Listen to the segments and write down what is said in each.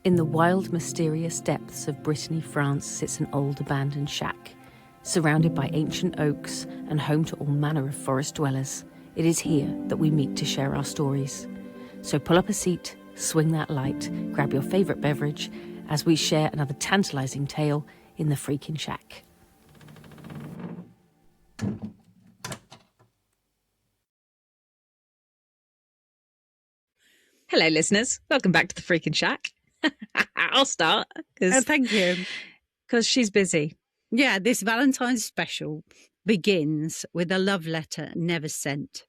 In the wild, mysterious depths of Brittany, France, sits an old abandoned shack. Surrounded by ancient oaks and home to all manner of forest dwellers, it is here that we meet to share our stories. So pull up a seat, swing that light, grab your favourite beverage as we share another tantalising tale in the freaking shack. Hello, listeners. Welcome back to the freaking shack. I'll start because thank you. Because she's busy. Yeah, this Valentine's special begins with a love letter never sent,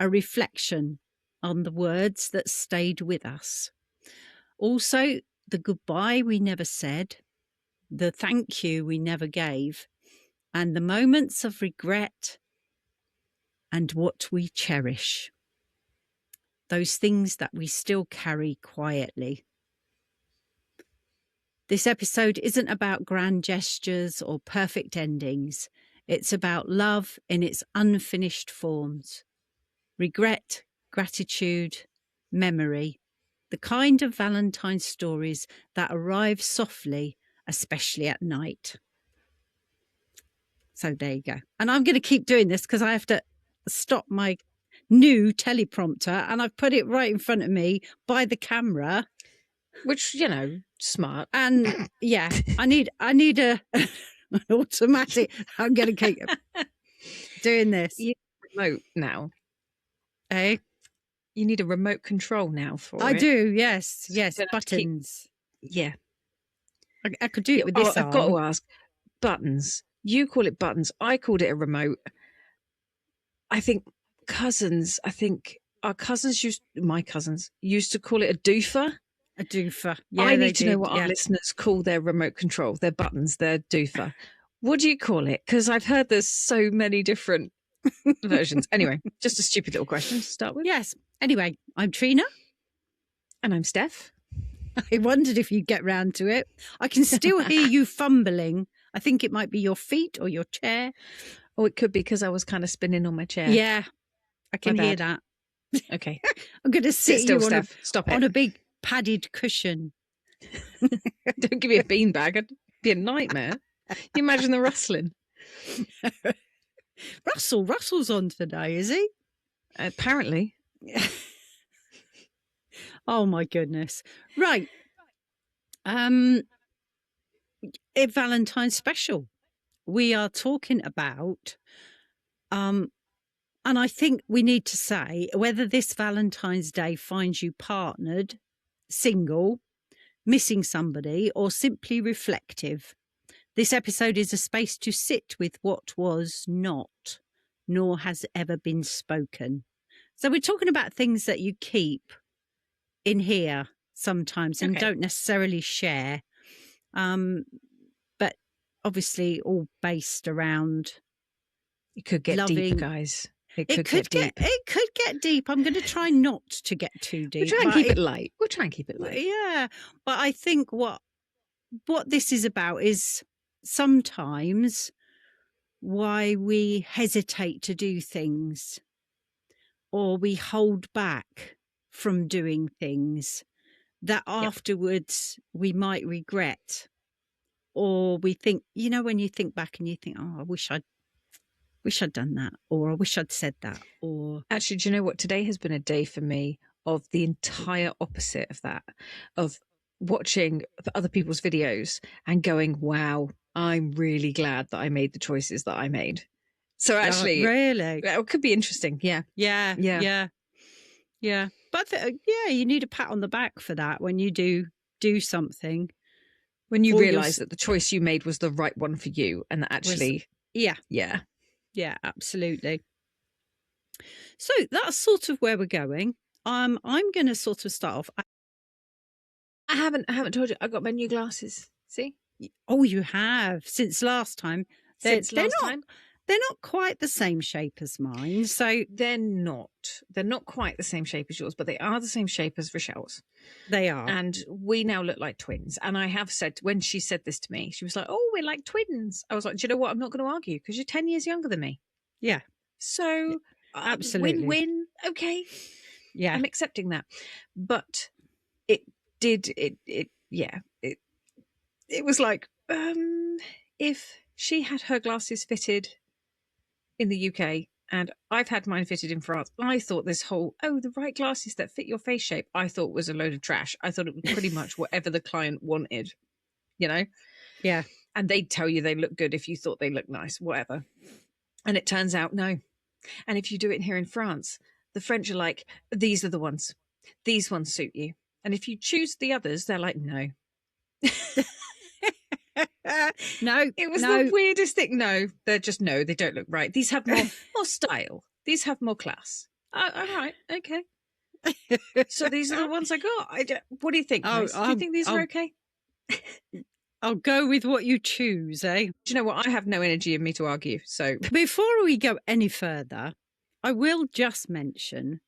a reflection on the words that stayed with us. Also, the goodbye we never said, the thank you we never gave, and the moments of regret and what we cherish. Those things that we still carry quietly. This episode isn't about grand gestures or perfect endings. It's about love in its unfinished forms. Regret, gratitude, memory. The kind of Valentine stories that arrive softly, especially at night. So there you go. And I'm going to keep doing this because I have to stop my new teleprompter and I've put it right in front of me by the camera. Which, smart. And yeah, I need an automatic. I'm going to keep doing this. You need a remote now. Eh? You need a remote control now for it. I do, yes. Yes, Don't have to buttons. Yeah. I could do it with this I've got to ask. Buttons. You call it buttons. I called it a remote. I think my cousins used to call it a doofer. A doofer. Yeah, I need to know what our listeners call their remote control, their buttons, their doofer. What do you call it? Because I've heard there's so many different versions. Anyway, just a stupid little question to start with. Yes. Anyway, I'm Trina. And I'm Steph. I wondered if you'd get round to it. I can still hear you fumbling. I think it might be your feet or your chair. Oh, it could be because I was kind of spinning on my chair. Yeah, I can hear that. Okay. I'm going to sit still, you Steph. Stop it. On a big padded cushion. Don't give me a beanbag. It'd be a nightmare. You imagine the rustling. Russell's on today, is he? Apparently. Oh my goodness. Right. A Valentine's special. We are talking about and I think we need to say whether this Valentine's Day finds you partnered, single, missing somebody, or simply reflective. This episode is a space to sit with what was not, nor has ever been spoken. So we're talking about things that you keep in here sometimes and don't necessarily share. But obviously all based around it could get deep, guys. It could get deep. It could get deep. I'm going to try not to get too deep. We'll try and keep it light. Yeah. But I think what this is about is sometimes why we hesitate to do things or we hold back from doing things that afterwards we might regret. Or we think, when you think back and you think, oh, I wish I'd done that, or I wish I'd said that, or... Actually, do you know what? Today has been a day for me of the entire opposite of that, of watching other people's videos and going, wow, I'm really glad that I made the choices that I made. So actually... really? It could be interesting, yeah. Yeah. But you need a pat on the back for that when you do something. When you realise that the choice you made was the right one for you and that actually... Yeah, absolutely. So that's sort of where we're going. I'm going to sort of start off. I haven't told you. I got my new glasses. See? Oh, you have since last time. They're not quite the same shape as mine. So they're not quite the same shape as yours, but they are the same shape as Rochelle's. They are. And we now look like twins. And I have said, when she said this to me, she was like, oh, we're like twins. I was like, do you know what? I'm not going to argue because you're 10 years younger than me. Yeah. So absolutely. Win-win. Okay. Yeah. I'm accepting that. But it it was like, if she had her glasses fitted in the UK and I've had mine fitted in France, I thought this whole, the right glasses that fit your face shape, I thought was a load of trash. I thought it was pretty much whatever the client wanted, you know? Yeah. And they'd tell you they look good if you thought they looked nice, whatever. And it turns out, no. And if you do it here in France, the French are like, these are the ones. These ones suit you. And if you choose the others, they're like, no. No. It was the weirdest thing. No, they're just, no, they don't look right. These have more style. These have more class. All right. Okay. So these are the ones I got. What do you think? Do you think these are okay? I'll go with what you choose, eh? Do you know what? I have no energy in me to argue. So before we go any further, I will just mention,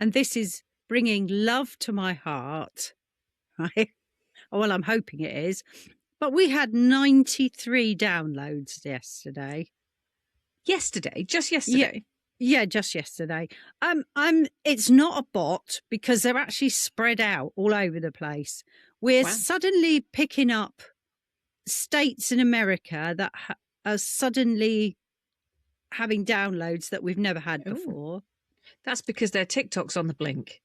and this is bringing love to my heart, right? Well, I'm hoping it is, but we had 93 downloads yesterday. Just yesterday. Yeah, just yesterday. It's not a bot because they're actually spread out all over the place. We're suddenly picking up states in America that are suddenly having downloads that we've never had before. That's because their TikTok's on the blink.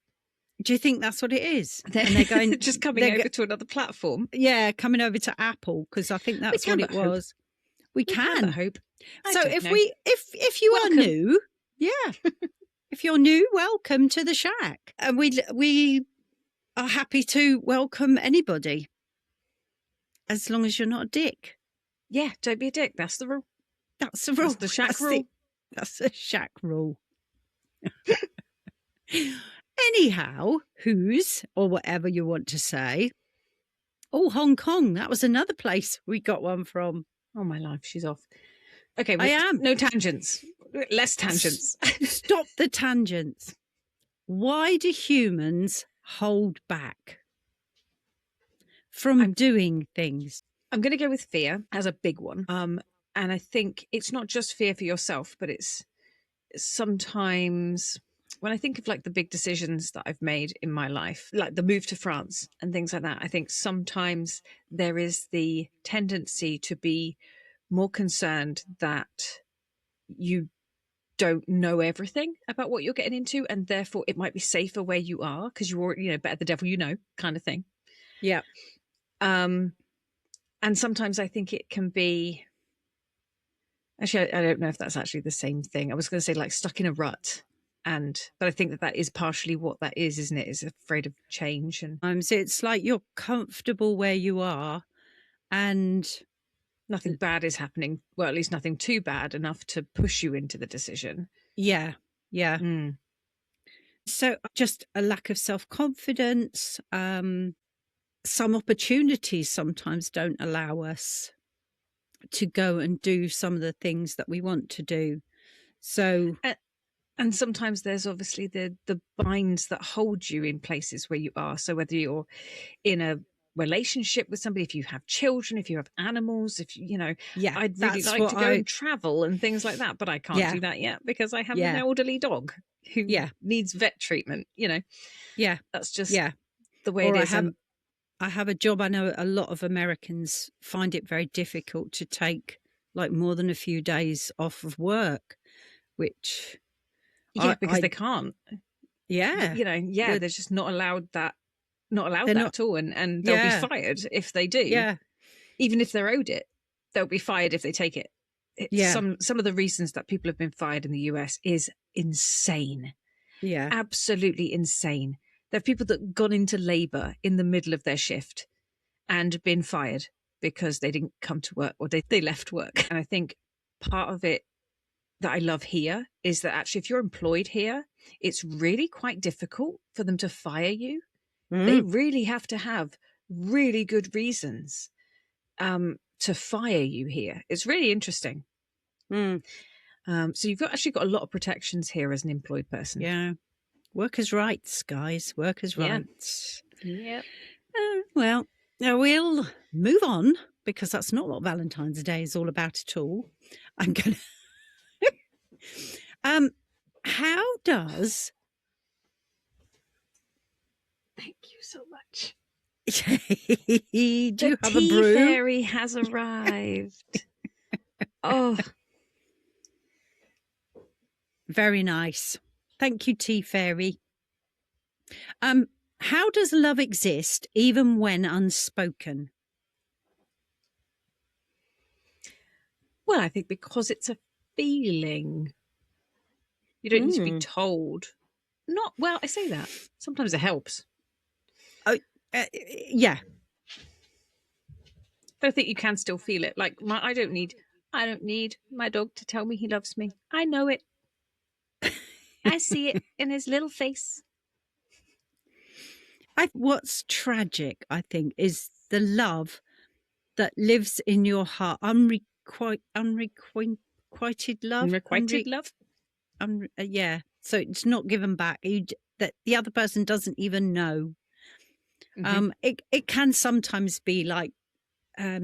Do you think that's what it is? And they're going just coming over to another platform. Yeah, coming over to Apple because I think that's what it was. We can hope. So if you are new, if you're new, welcome to the shack, and we are happy to welcome anybody, as long as you're not a dick. Yeah, don't be a dick. That's the rule. That's the rule. That's the shack rule. That's the shack rule. Anyhow, who's or whatever you want to say. Oh, Hong Kong. That was another place we got one from. Oh, my life. She's off. Okay. I am. No tangents. Less tangents. Stop the tangents. Why do humans hold back from doing things? I'm going to go with fear as a big one. And I think it's not just fear for yourself, but it's sometimes when I think of like the big decisions that I've made in my life, like the move to France and things like that, I think sometimes there is the tendency to be more concerned that you don't know everything about what you're getting into, and therefore it might be safer where you are because you're better the devil you know kind of thing. Yeah. And sometimes I think it can be, actually, I don't know if that's actually the same thing. I was going to say like stuck in a rut. But I think that is partially what that is, isn't it? Is afraid of change. And so it's like you're comfortable where you are and nothing bad is happening. Well, at least nothing too bad enough to push you into the decision. Yeah. Yeah. Mm. So just a lack of self-confidence. Some opportunities sometimes don't allow us to go and do some of the things that we want to do. So, and sometimes there's obviously the binds that hold you in places where you are. So whether you're in a relationship with somebody, if you have children, if you have animals, if I'd really like to go and travel and things like that, but I can't do that yet because I have an elderly dog who needs vet treatment. Yeah, that's just the way it is. I have a job. I know a lot of Americans find it very difficult to take like more than a few days off of work, which because they can't. Yeah, they're just not allowed that. Not allowed that at all, and they'll be fired if they do. Yeah, even if they're owed it, they'll be fired if they take it. Some of the reasons that people have been fired in the US is insane. Yeah, absolutely insane. There are people that have gone into labour in the middle of their shift and been fired because they didn't come to work or they left work. And I think part of it that I love here is that actually if you're employed here, it's really quite difficult for them to fire you. They really have to have really good reasons to fire you here. It's really interesting. So you've actually got a lot of protections here as an employed person. Yeah. Workers' rights, guys. Workers' rights. Yeah. Well, now we'll move on because that's not what Valentine's Day is all about at all. I'm going to... how does... Thank you so much. Do you The have a tea brew? fairy has arrived. Oh, Very nice. Thank you, Tea Fairy. How does love exist even when unspoken? well, I think because it's a feeling. You don't need to be told. Not well. I say that sometimes it helps, Oh, yeah. but I think you can still feel it. Like I don't need my dog to tell me he loves me. I know it. I see it in his little face. What's tragic, I think, is the love that lives in your heart. Unrequited love. Unrequited love. Yeah. So it's not given back. That the other person doesn't even know. Mm-hmm. It can sometimes be like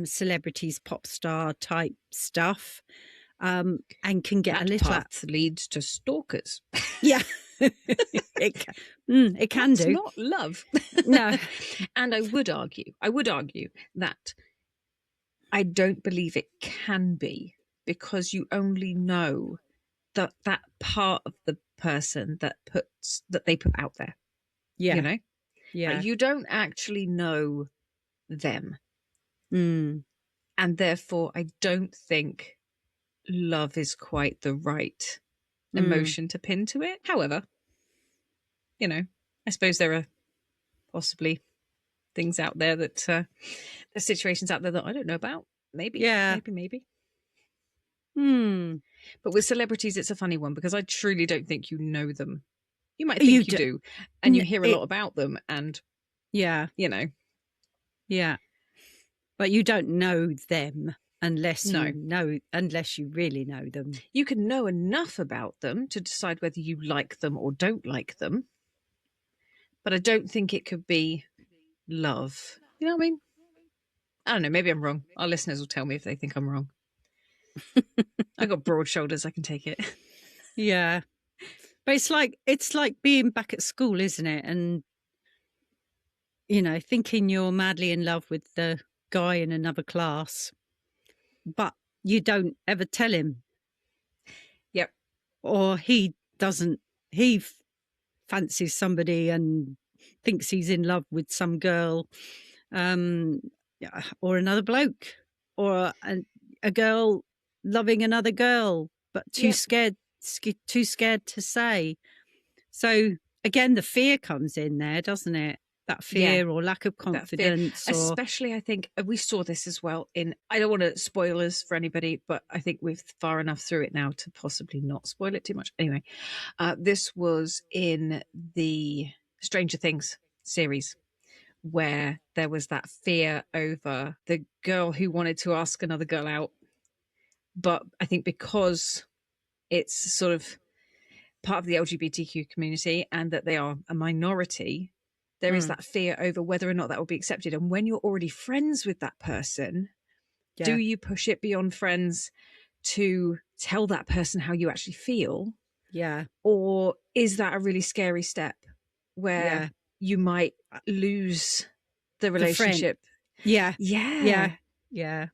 celebrities, pop star type stuff, and can get That a little. path leads to stalkers. Yeah, it can That's do. not love. No. And I would argue that I don't believe it can be, because you only know that part of the person that they put out there. Yeah. You know? Yeah. Like, you don't actually know them. Mm. And therefore I don't think love is quite the right emotion to pin to it. However, you know, I suppose there are possibly things out there that there's situations out there that I don't know about. Maybe. Yeah. Maybe. Hmm. But with celebrities, it's a funny one, because I truly don't think you know them. You might think you do, and you hear a lot about them, and yeah, you know. Yeah. But you don't know them unless No. you really know them. You can know enough about them to decide whether you like them or don't like them. But I don't think it could be love. You know what I mean? I don't know. Maybe I'm wrong. Our listeners will tell me if they think I'm wrong. I got broad shoulders. I can take it. Yeah. But it's like being back at school, isn't it? And, you know, thinking you're madly in love with the guy in another class, but you don't ever tell him. Yep. Or he fancies somebody and thinks he's in love with some girl, or another bloke, or a girl loving another girl, but too scared to say. So again, the fear comes in there, doesn't it? That fear or lack of confidence. Especially, I think we saw this as well in, I don't want to spoilers for anybody, but I think we're far enough through it now to possibly not spoil it too much. Anyway, this was in the Stranger Things series, where there was that fear over the girl who wanted to ask another girl out. But I think because it's sort of part of the LGBTQ community and that they are a minority, there is that fear over whether or not that will be accepted. And when you're already friends with that person, do you push it beyond friends to tell that person how you actually feel? Yeah. Or is that a really scary step where you might lose the relationship? Yeah.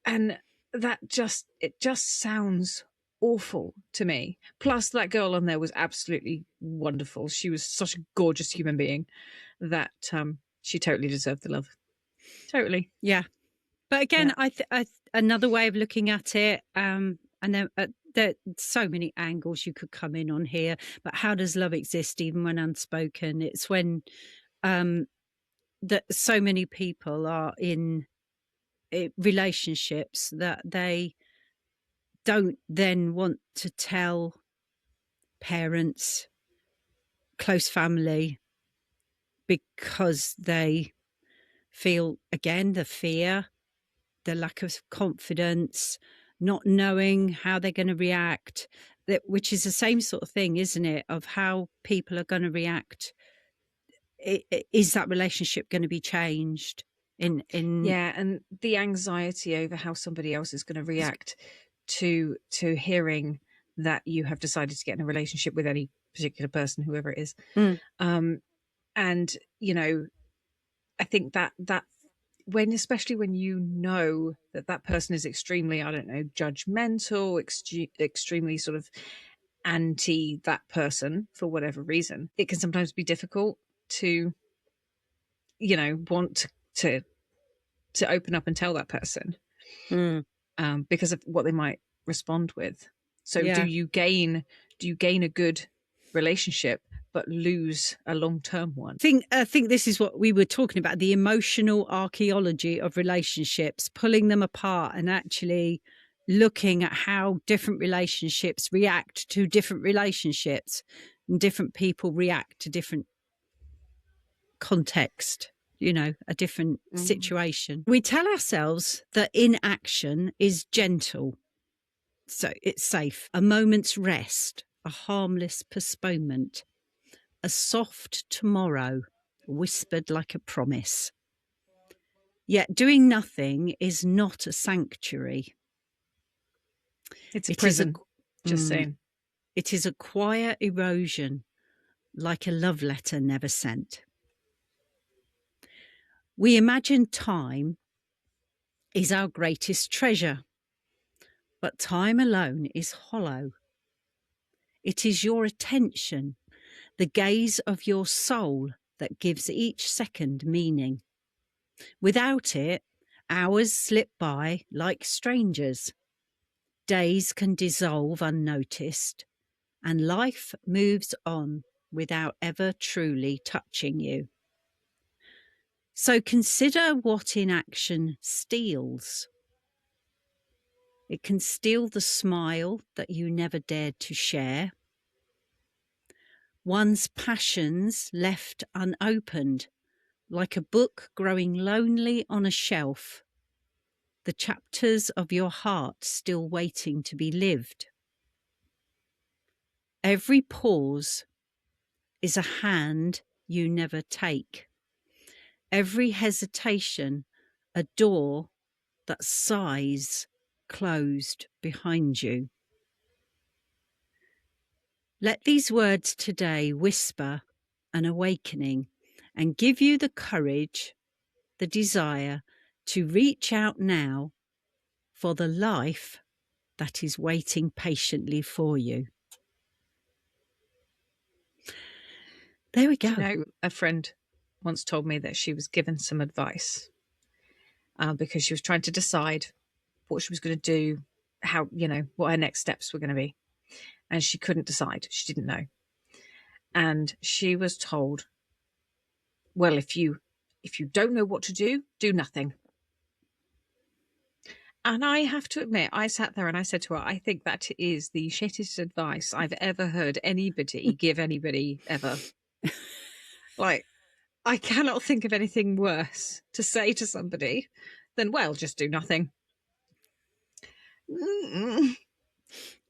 And it just sounds awful to me. Plus, that girl on there was absolutely wonderful. She was such a gorgeous human being that she totally deserved the love. Totally. Yeah. But again, another way of looking at it, and there are so many angles you could come in on here, but how does love exist even when unspoken? It's when that so many people are in relationships that they don't then want to tell parents, close family, because they feel, again, the fear, the lack of confidence, not knowing how they're going to react, which is the same sort of thing, isn't it, of how people are going to react. Is that relationship going to be changed? And the anxiety over how somebody else is going to react to hearing that you have decided to get in a relationship with any particular person, whoever it is. And, you know, I think that especially when you know that person is extremely, I don't know, judgmental, extremely sort of anti that person for whatever reason, it can sometimes be difficult to, want to open up and tell that person because of what they might respond with. So Yeah. do you gain a good relationship but lose a long-term one? I think this is what we were talking about, the emotional archaeology of relationships, pulling them apart and actually looking at how different relationships react to different relationships, and different people react to different context, a different situation. We tell ourselves that inaction is gentle, so it's safe, a moment's rest, a harmless postponement, a soft tomorrow, whispered like a promise. Yet doing nothing is not a sanctuary. It's a prison, just saying. It is a quiet erosion, like a love letter never sent. We imagine time is our greatest treasure, but time alone is hollow. It is your attention, the gaze of your soul, that gives each second meaning. Without it, hours slip by like strangers. Days can dissolve unnoticed, and life moves on without ever truly touching you. So consider what inaction steals. It can steal the smile that you never dared to share, one's passions left unopened, like a book growing lonely on a shelf, the chapters of your heart still waiting to be lived. Every pause is a hand you never take. Every hesitation, a door that sighs closed behind you. Let these words today whisper an awakening and give you the courage, the desire to reach out now for the life that is waiting patiently for you. There we go. A friend once told me that she was given some advice because she was trying to decide what she was going to do, how, what her next steps were going to be. And she couldn't decide. She didn't know. And she was told, well, if you don't know what to do, do nothing. And I have to admit, I sat there and I said to her, I think that is the shittest advice I've ever heard anybody give anybody ever. Like, I cannot think of anything worse to say to somebody than, well, just do nothing.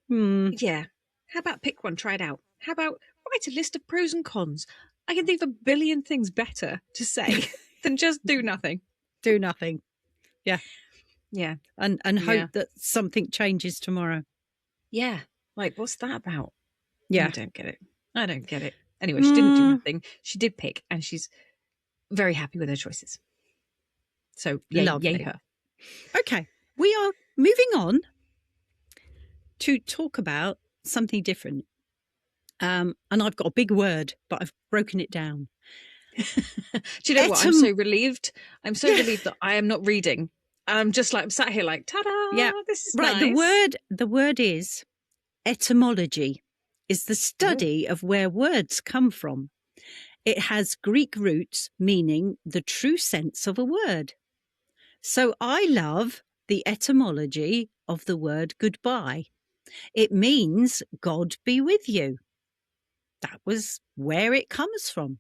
Yeah. How about pick one, try it out? How about write a list of pros and cons? I can think of a billion things better to say than just do nothing. Do nothing. Yeah. Yeah. And hope that something changes tomorrow. Yeah. Like, what's that about? Yeah. I don't get it. Anyway, she didn't do nothing. She did pick, and she's very happy with her choices. So, yay her. Okay. We are moving on to talk about something different. And I've got a big word, but I've broken it down. Do you know what? I'm so relieved. I'm so relieved that I am not reading. I'm just like, I'm sat here like, ta-da, yeah. This is right. Nice. The word is etymology, is the study of where words come from. It has Greek roots, meaning the true sense of a word. So I love the etymology of the word goodbye. It means God be with you. That was where it comes from.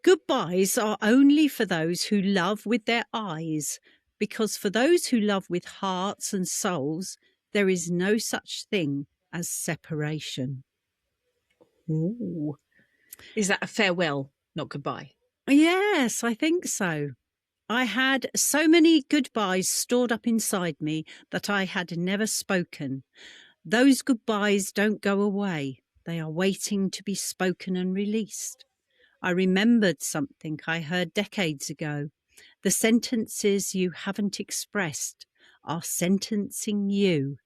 Goodbyes are only for those who love with their eyes, because for those who love with hearts and souls, there is no such thing as separation. Ooh. Is that a farewell, not goodbye? Yes, I think so. I had so many goodbyes stored up inside me that I had never spoken. Those goodbyes don't go away. They are waiting to be spoken and released. I remembered something I heard decades ago, The sentences you haven't expressed are sentencing you.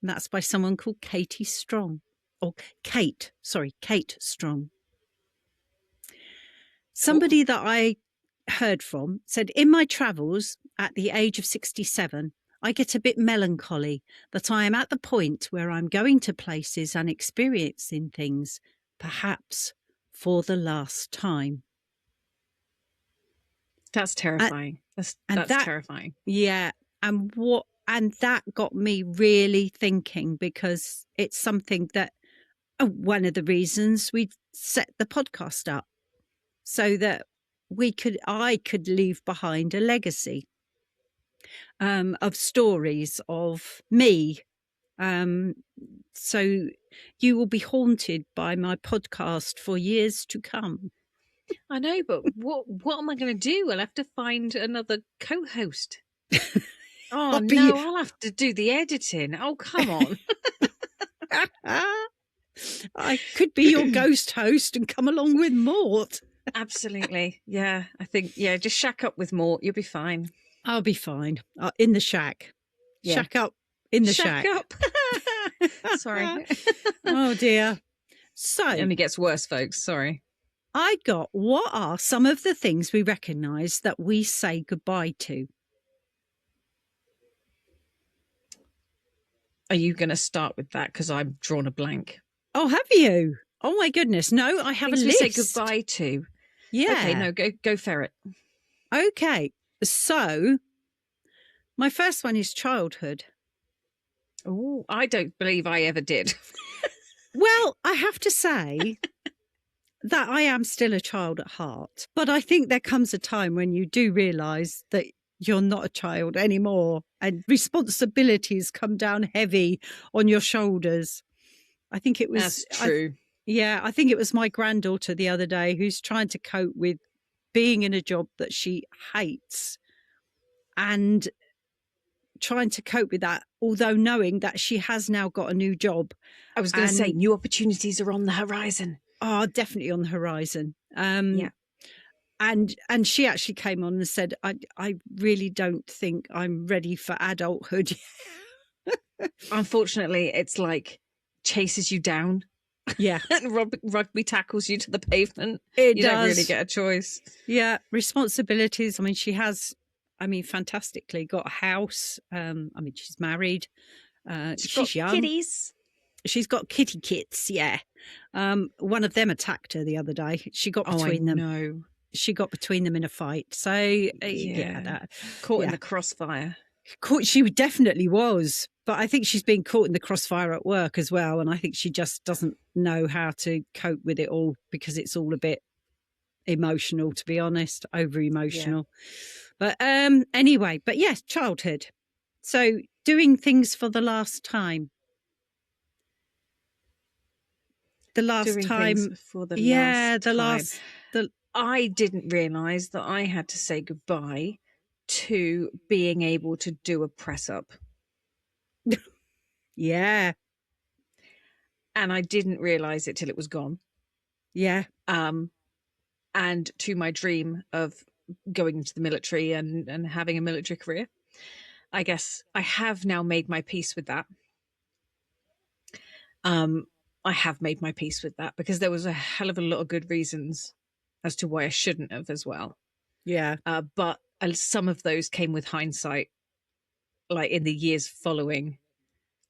And that's by someone called Katie Strong. Or Kate Strong. Somebody that I heard from said, in my travels at the age of 67, I get a bit melancholy that I am at the point where I'm going to places and experiencing things, perhaps for the last time. That's terrifying. That's terrifying. Yeah. And that got me really thinking, because it's something that one of the reasons we set the podcast up, so that I could leave behind a legacy of stories of me. So you will be haunted by my podcast for years to come. I know, but what am I going to do? I'll have to find another co-host. Oh, no, I'll have to do the editing. Oh, come on. I could be your ghost host and come along with Mort. Absolutely. Yeah, I think, just shack up with Mort. You'll be fine. I'll be fine. In the shack. Yeah. Shack up in the shack. Shack up. Sorry. Oh, dear. So. It only gets worse, folks. Sorry. I got, what are some of the things we recognise that we say goodbye to? Are you going to start with that? Because I've drawn a blank. Oh, have you? Oh, my goodness. No, I have things a list. We say goodbye to. Yeah. Okay, no, go ferret. Okay. So, my first one is childhood. Oh, I don't believe I ever did. Well, I have to say that I am still a child at heart. But I think there comes a time when you do realise that you're not a child anymore and responsibilities come down heavy on your shoulders. I think it was... That's true. I think it was my granddaughter the other day who's trying to cope with being in a job that she hates and trying to cope with that, although knowing that she has now got a new job. I was going to say, new opportunities are on the horizon. Oh, definitely on the horizon. Yeah. And she actually came on and said, I really don't think I'm ready for adulthood. Unfortunately, it's like chases you down. Yeah. And rugby tackles you to the pavement. You don't really get a choice. Yeah. Responsibilities. I mean, she has, fantastically got a house. She's married. She's young. Kitties. She's got kitty kits. Yeah. One of them attacked her the other day. She got between them. No. She got between them in a fight. So, caught in the crossfire. She definitely was. But I think she's been caught in the crossfire at work as well. And I think she just doesn't know how to cope with it all, because it's all a bit emotional, to be honest, over emotional. Yeah. But anyway, but yes, childhood. So doing things for the last time. I didn't realise that I had to say goodbye to being able to do a press up. Yeah. And I didn't realise it till it was gone. Yeah. And to my dream of going into the military and having a military career. I guess I have now made my peace with that. I have made my peace with that, because there was a hell of a lot of good reasons as to why I shouldn't have as well. Yeah. But some of those came with hindsight, like in the years following,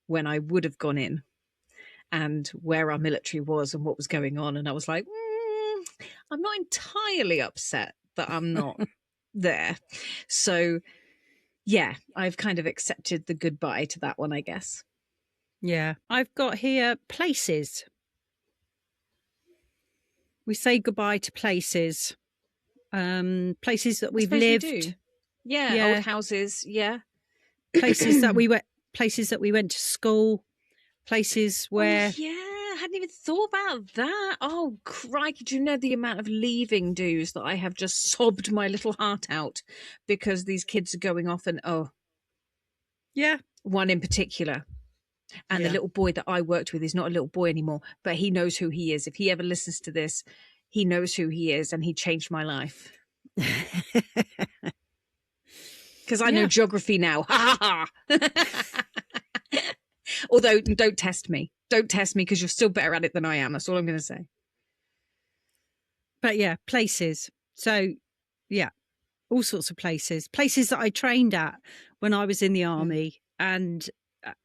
when I would have gone in and where our military was and what was going on. And I was like, I'm not entirely upset that I'm not there. So, yeah, I've kind of accepted the goodbye to that one, I guess. Yeah. I've got here places. We say goodbye to places. Places that we've lived. Yeah, old houses, Places that we went to school, places where... Oh, yeah, I hadn't even thought about that. Oh, crikey, do you know the amount of leaving dues that I have just sobbed my little heart out because these kids are going off and, yeah, one in particular. And the little boy that I worked with is not a little boy anymore, but he knows who he is. If he ever listens to this, he knows who he is, and he changed my life. Because I know geography now. Ha ha ha. Although, don't test me. Don't test me because you're still better at it than I am. That's all I'm going to say. But yeah, places. So yeah, all sorts of places. Places that I trained at when I was in the army, and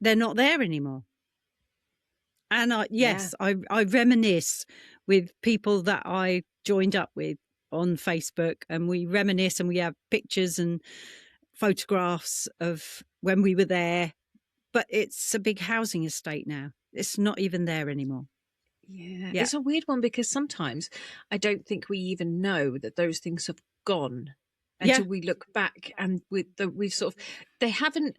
they're not there anymore. And I reminisce with people that I joined up with on Facebook, and we reminisce and we have pictures and photographs of when we were there. But it's a big housing estate now. It's not even there anymore. Yeah. It's a weird one because sometimes I don't think we even know that those things have gone until we look back, and we've sort of, they haven't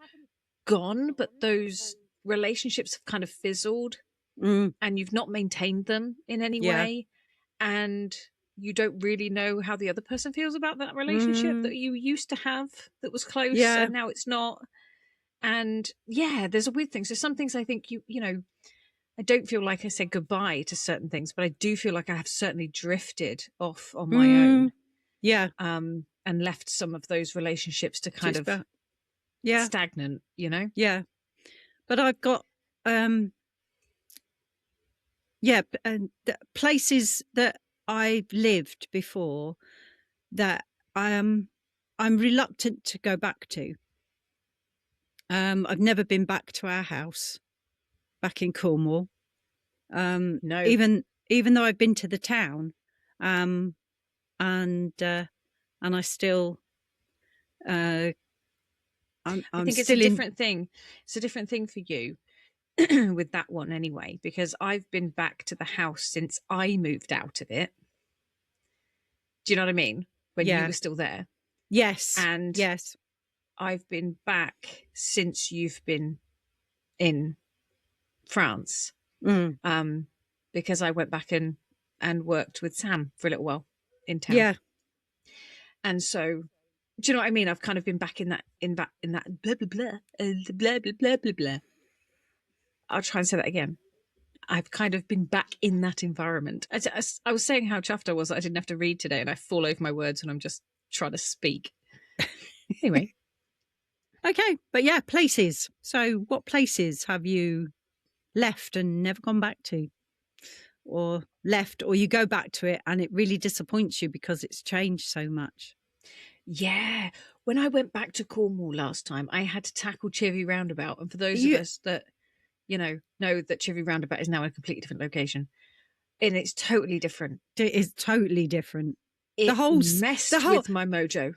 gone, but those relationships have kind of fizzled, and you've not maintained them in any way, and you don't really know how the other person feels about that relationship that you used to have that was close, and now it's not. And there's a weird thing. So some things I think you know, I don't feel like I said goodbye to certain things, but I do feel like I have certainly drifted off on my own. Yeah. And left some of those relationships to kind of stagnant, you know? Yeah. But I've got places that I've lived before that I'm reluctant to go back to. I've never been back to our house back in Cornwall. No. Even though I've been to the town, and I still I think it's a different thing. It's a different thing for you with that one anyway, because I've been back to the house since I moved out of it. Do you know what I mean? When you were still there. Yes. And yes. I've been back since you've been in France. Because I went back and worked with Sam for a little while in town. Yeah. And so, do you know what I mean? I've kind of been back in that blah blah blah blah blah blah blah blah. I'll try and say that again. I've kind of been back in that environment. I was saying how chuffed I was that I didn't have to read today, and I fall over my words when I'm just trying to speak. Anyway. Okay, but yeah, places. So what places have you left and never gone back to? Or left, or you go back to it and it really disappoints you because it's changed so much? Yeah. When I went back to Cornwall last time, I had to tackle Chivy Roundabout. And for those of us that, you know that Chivy Roundabout is now in a completely different location. And it's totally different. It is totally different. It messed with my mojo.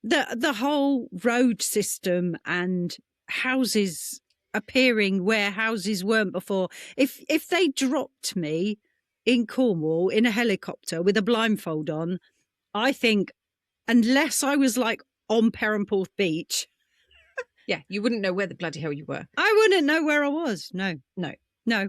The whole road system and houses appearing where houses weren't before. If they dropped me in Cornwall in a helicopter with a blindfold on, I think, unless I was like on Perranporth Beach, you wouldn't know where the bloody hell you were. I wouldn't know where I was. No.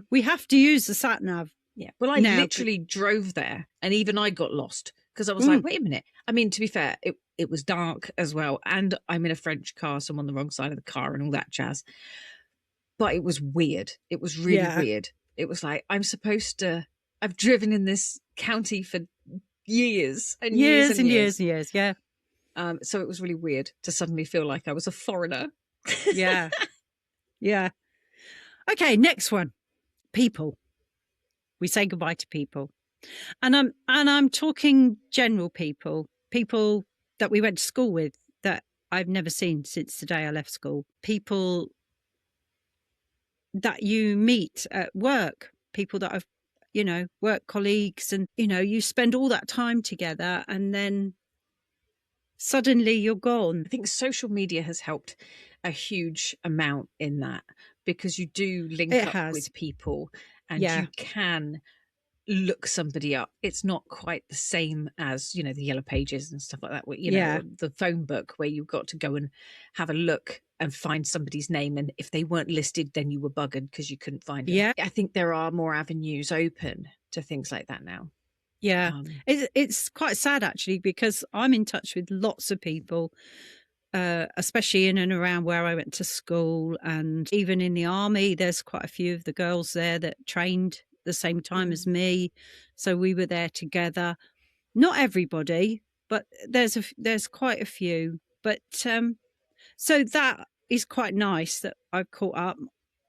We have to use the sat nav. Yeah. Well, I literally drove there, and even I got lost because I was like, wait a minute. I mean, to be fair, it was dark as well, and I'm in a French car, so I'm on the wrong side of the car and all that jazz. But it was weird. It was really weird. It was like, I've driven in this county for years and years and years. Yeah. So it was really weird to suddenly feel like I was a foreigner. Yeah. Yeah. Okay, next one. People. We say goodbye to people. And I'm talking general people that we went to school with that I've never seen since the day I left school. People that you meet at work, people that have, work colleagues, and, you spend all that time together and then suddenly you're gone. I think social media has helped a huge amount in that, because you do link up with people and you can look somebody up. It's not quite the same as, the Yellow Pages and stuff like that, where, the phone book where you've got to go and have a look and find somebody's name, and if they weren't listed then you were buggered because you couldn't find them. I think there are more avenues open to things like that now. It's quite sad actually, because I'm in touch with lots of people, especially in and around where I went to school, and even in the army there's quite a few of the girls there that trained the same time as me, so we were there together. Not everybody, but there's quite a few. But so that is quite nice that I've caught up.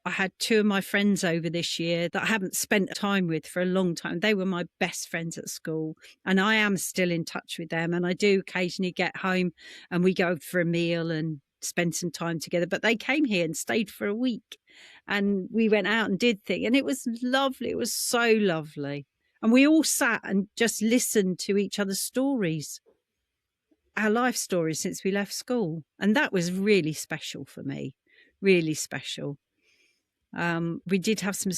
I had 2 of my friends over this year that I haven't spent time with for a long time. They were my best friends at school, and I am still in touch with them. And I do occasionally get home and we go for a meal and spend some time together. But they came here and stayed for a week, and we went out and did things. And it was lovely. It was so lovely. And we all sat and just listened to each other's stories, our life stories since we left school. And that was really special for me, really special. We did have some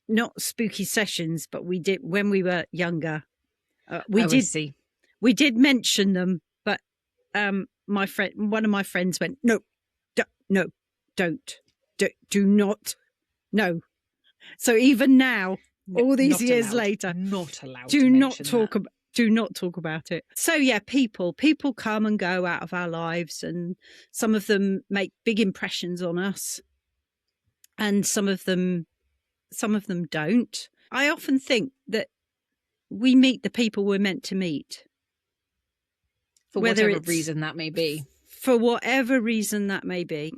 not spooky sessions, but we did when we were younger. We did mention them, but one of my friends went, no, do not, no. So even now, all these years later, not allowed. Do not talk about it. So yeah, people come and go out of our lives, and some of them make big impressions on us, and some of them don't. I often think that we meet the people we're meant to meet. For whatever reason that may be. For whatever reason that may be.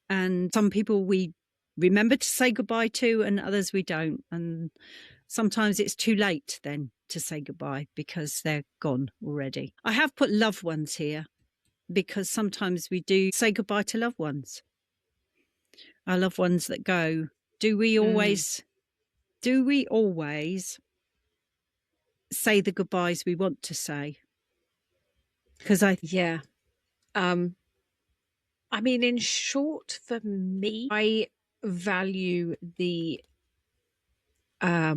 And some people we remember to say goodbye to, and others we don't. And sometimes it's too late then to say goodbye because they're gone already. I have put loved ones here because sometimes we do say goodbye to loved ones. Our loved ones that go. Do we always say the goodbyes we want to say? Because I mean, in short, for me, I value I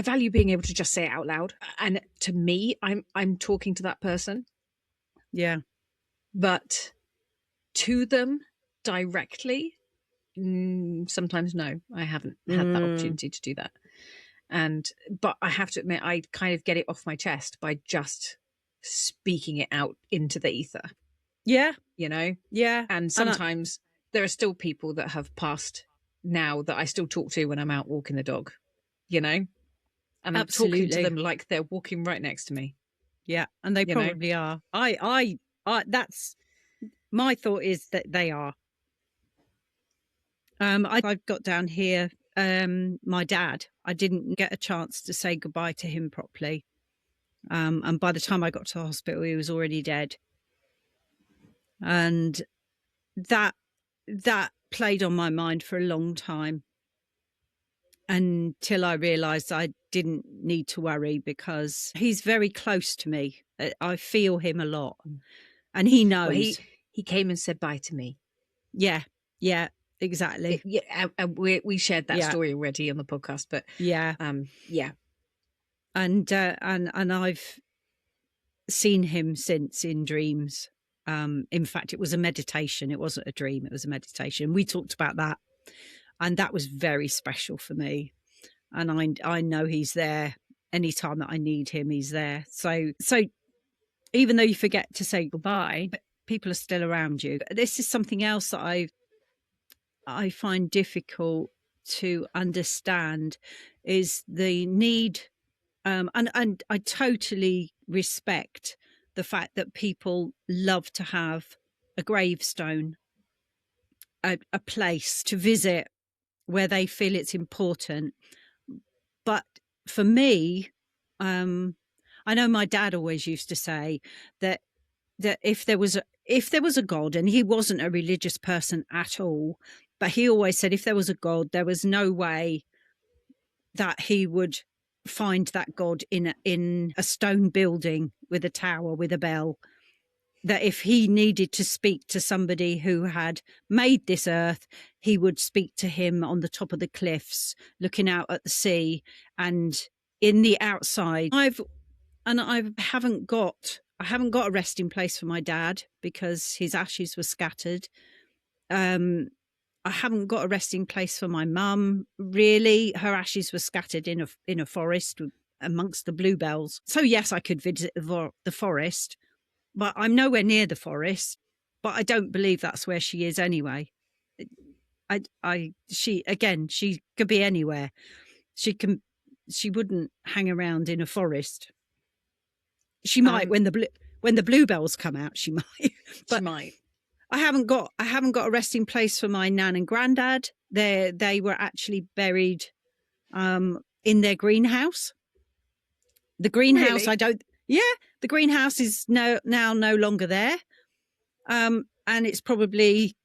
value being able to just say it out loud. And to me, I'm talking to that person. Yeah. But to them directly, sometimes no, I haven't had that opportunity to do that. But I have to admit, I kind of get it off my chest by just speaking it out into the ether. Yeah. You know? Yeah. And sometimes there are still people that have passed now that I still talk to when I'm out walking the dog, you know? And I'm talking to them like they're walking right next to me. Yeah. And they probably are. I that's my thought, is that they are. I've got down here, my dad. I didn't get a chance to say goodbye to him properly. And by the time I got to the hospital, he was already dead. And that played on my mind for a long time, until I realised I didn't need to worry, because he's very close to me. I feel him a lot, and he knows. Well, he came and said bye to me. Yeah, exactly. We shared that story already on the podcast, but and I've seen him since in dreams. In fact, it was a meditation. It wasn't a dream. It was a meditation. We talked about that, and that was very special for me. And I know he's there anytime that I need him. He's there. So even though you forget to say goodbye, people are still around you. This is something else that I find difficult to understand, is the need, and I totally respect the fact that people love to have a gravestone, a place to visit where they feel it's important. But for me, I know my dad always used to say that if there was a God, and he wasn't a religious person at all, but he always said if there was a God, there was no way that he would find that God in a stone building with a tower with a bell. That if he needed to speak to somebody who had made this earth, he would speak to him on the top of the cliffs, looking out at the sea, and in the outside. I haven't got a resting place for my dad because his ashes were scattered. I haven't got a resting place for my mum. Really, her ashes were scattered in a forest amongst the bluebells. So yes, I could visit the forest, but I'm nowhere near the forest. But I don't believe that's where she is anyway. She could be anywhere. She she wouldn't hang around in a forest. She might when the bluebells come out. She might, but she might. I haven't got a resting place for my nan and granddad. They were actually buried in their greenhouse. The greenhouse, Really? The greenhouse is now no longer there. And it's probably,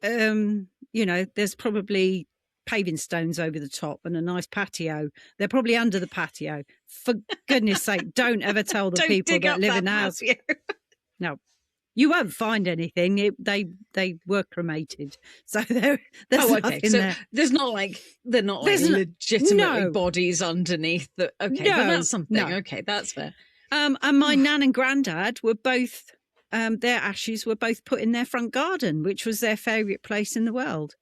there's probably paving stones over the top and a nice patio. They're probably under the patio. For goodness sake, don't ever tell the people that live in the house. No, you won't find anything. They were cremated, so there's nothing there. There's not like they're not like legitimately bodies underneath the. Okay, but that's something. No. Okay, that's fair. And my nan and granddad were both. Their ashes were both put in their front garden, which was their favourite place in the world.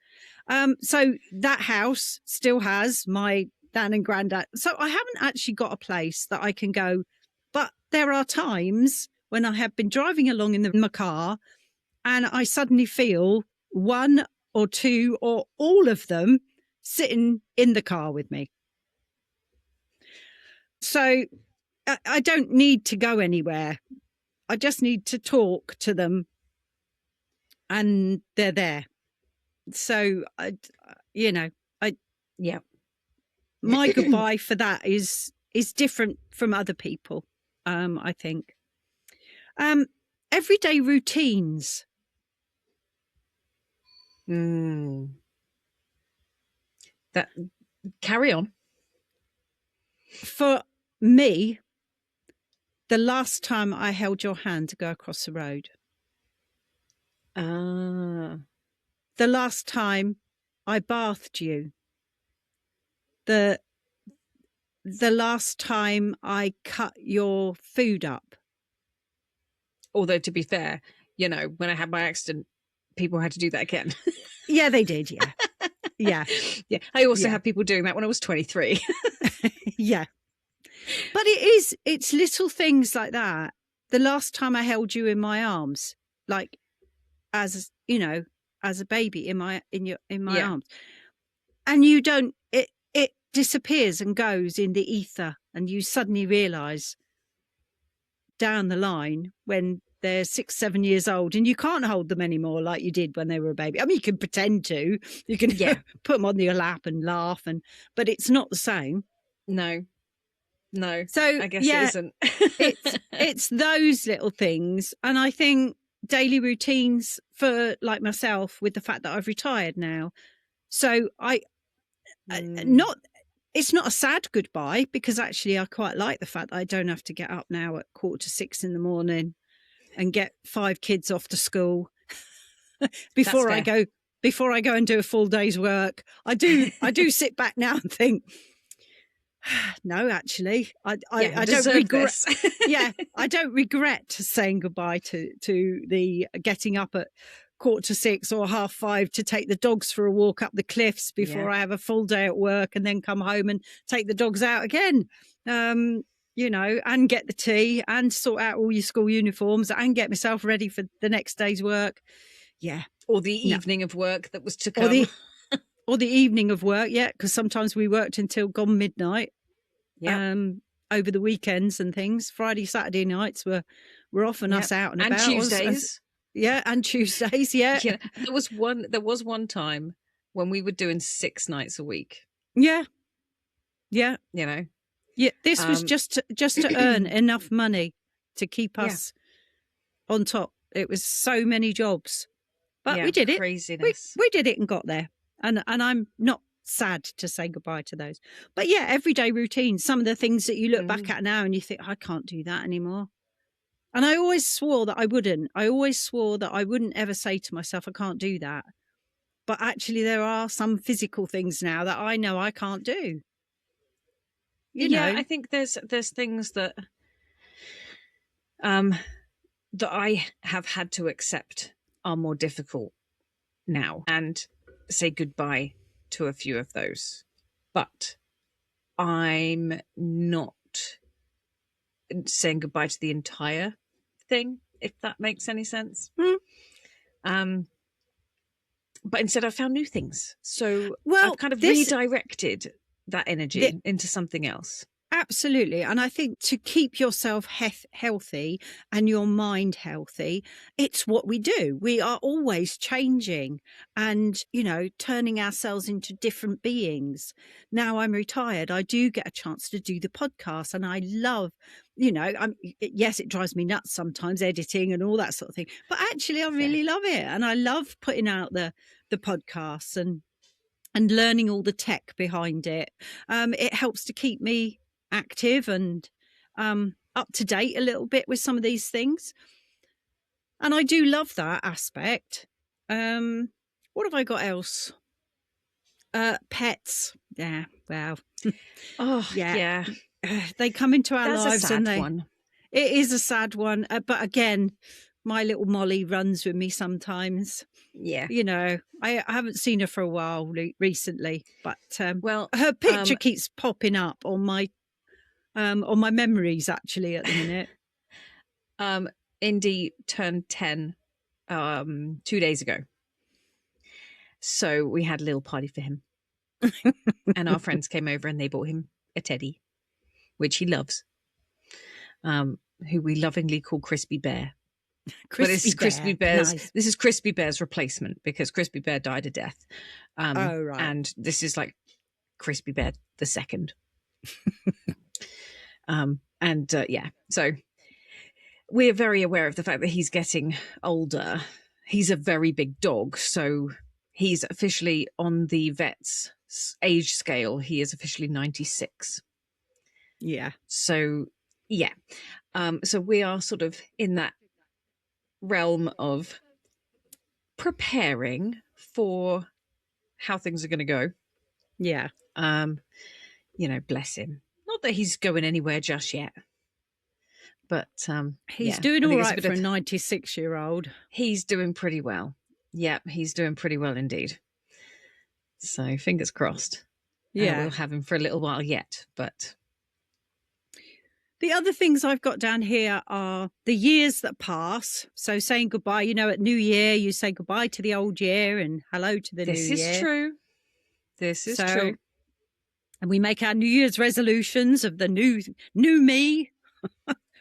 So that house still has my nan and granddad. So I haven't actually got a place that I can go, but there are times when I have been driving along in my car and I suddenly feel one or two or all of them sitting in the car with me. So I don't need to go anywhere. I just need to talk to them and they're there. So, my goodbye for that is different from other people, I think. Everyday routines. That carry on. For me, the last time I held your hand to go across the road. The last time I bathed you. The last time I cut your food up. Although, to be fair, when I had my accident, people had to do that again. Yeah, they did. Yeah. Yeah. Yeah. I also had people doing that when I was 23. Yeah. But it's little things like that. The last time I held you in my arms, like as a baby in my arms. And you don't, it disappears and goes in the ether, and you suddenly realise down the line when they're 6-7 years old and you can't hold them anymore like you did when they were a baby. I mean, you can pretend to, you can put them on your lap and laugh, but it's not the same. No. So I guess it isn't. it's those little things. And I think daily routines for like myself, with the fact that I've retired now. So it's not a sad goodbye, because actually I quite like the fact that I don't have to get up now at 5:45 in the morning and get 5 kids off to school before I go and do a full day's work. I do sit back now and think, no, actually, I don't regret. I don't regret saying goodbye to the getting up at 5:45 or 5:30 to take the dogs for a walk up the cliffs before I have a full day at work, and then come home and take the dogs out again. And get the tea and sort out all your school uniforms and get myself ready for the next day's work. Yeah. Or the evening of work that was to come. Or the evening of work, because sometimes we worked until gone midnight. Over the weekends and things. Friday, Saturday nights were often us out and about. And Tuesdays. And Tuesdays, There was one time when we were doing 6 nights a week. Yeah. Yeah, this was just to earn enough money to keep us on top. It was so many jobs. But we did it. Craziness. We did it and got there. And I'm not sad to say goodbye to those. But everyday routines, some of the things that you look back at now and you think, I can't do that anymore. And I always swore that I wouldn't. I always swore that I wouldn't ever say to myself, I can't do that. But actually there are some physical things now that I know I can't do. You know? I think there's things that that I have had to accept are more difficult now, and say goodbye to a few of those. But I'm not saying goodbye to the entire thing, if that makes any sense. But instead I found new things. So I've kind of redirected that energy into something else. Absolutely. And I think to keep yourself healthy and your mind healthy, it's what we do. We are always changing and, turning ourselves into different beings. Now I'm retired. I do get a chance to do the podcast, and I love, yes, it drives me nuts sometimes, editing and all that sort of thing. But actually, I really love it. And I love putting out the podcasts and learning all the tech behind it. It helps to keep me active and up to date a little bit with some of these things. And I do love that aspect. What have I got else? Pets. Yeah, well. Oh, yeah. They come into our That's lives, a sad and one. It is a sad one. But again, my little Molly runs with me sometimes. Yeah. I haven't seen her for a while recently, but well, her picture keeps popping up on my memories actually at the minute. Indy turned 10 2 days ago. So we had a little party for him. And our friends came over and they bought him a teddy, which he loves, who we lovingly call Crispy Bear. But it's Crispy Bear's. Nice. This is Crispy Bear's replacement because Crispy Bear died a death. Right. And this is like Crispy Bear the second. So we're very aware of the fact that he's getting older. He's a very big dog, so he's officially on the vet's age scale. He is officially 96. Yeah. So, yeah. So we are sort of in that realm of preparing for how things are going to go. Yeah. Bless him. Not that he's going anywhere just yet. But he's doing all right for a 96-year-old. He's doing pretty well. Yeah, he's doing pretty well indeed. So fingers crossed. Yeah. We'll have him for a little while yet, but... The other things I've got down here are the years that pass. So saying goodbye, at New Year, you say goodbye to the old year and hello to the new year. This is true. This is true. And we make our New Year's resolutions of the new me.